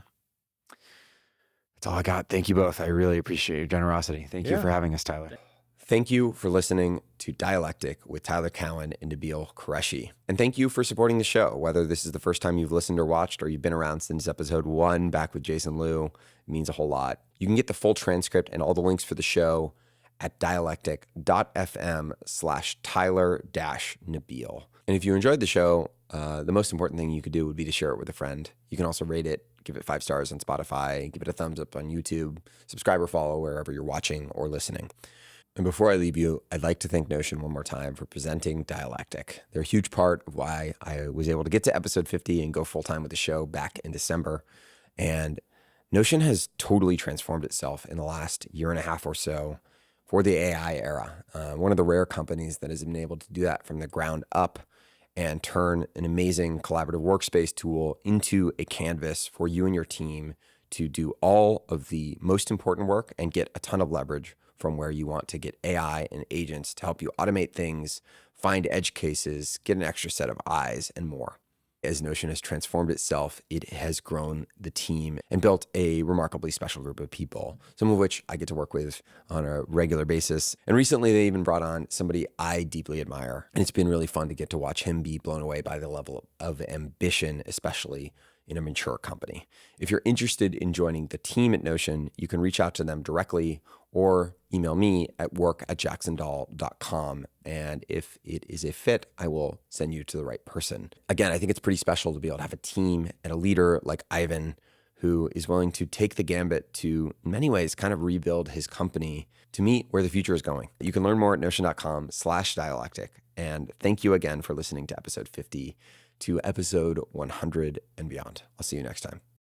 That's all I got. Thank you both. I really appreciate your generosity. Thank you for having us, Tyler. Thank you for listening to Dialectic with Tyler Cowen and Nabeel Qureshi. And thank you for supporting the show. Whether this is the first time you've listened or watched, or you've been around since episode 1 back with Jason Liu, it means a whole lot. You can get the full transcript and all the links for the show at dialectic.fm/Tyler-Nabeel. And if you enjoyed the show, the most important thing you could do would be to share it with a friend. You can also rate it, give it 5 stars on Spotify, give it a thumbs up on YouTube, subscribe or follow wherever you're watching or listening. And before I leave you, I'd like to thank Notion one more time for presenting Dialectic. They're a huge part of why I was able to get to episode 50 and go full-time with the show back in December. And Notion has totally transformed itself in the last year and a half or so for the AI era. One of the rare companies that has been able to do that from the ground up and turn an amazing collaborative workspace tool into a canvas for you and your team to do all of the most important work and get a ton of leverage from where you want to get AI and agents to help you automate things, find edge cases, get an extra set of eyes, and more. As Notion has transformed itself, it has grown the team and built a remarkably special group of people, some of which I get to work with on a regular basis. And recently they even brought on somebody I deeply admire. And it's been really fun to get to watch him be blown away by the level of ambition, especially in a mature company. If you're interested in joining the team at Notion, you can reach out to them directly or email me at work@jacksondahl.com. And if it is a fit, I will send you to the right person. Again, I think it's pretty special to be able to have a team and a leader like Ivan who is willing to take the gambit to, in many ways, kind of rebuild his company to meet where the future is going. You can learn more at notion.com/dialectic. And thank you again for listening to episode 50 to episode 100 and beyond. I'll see you next time.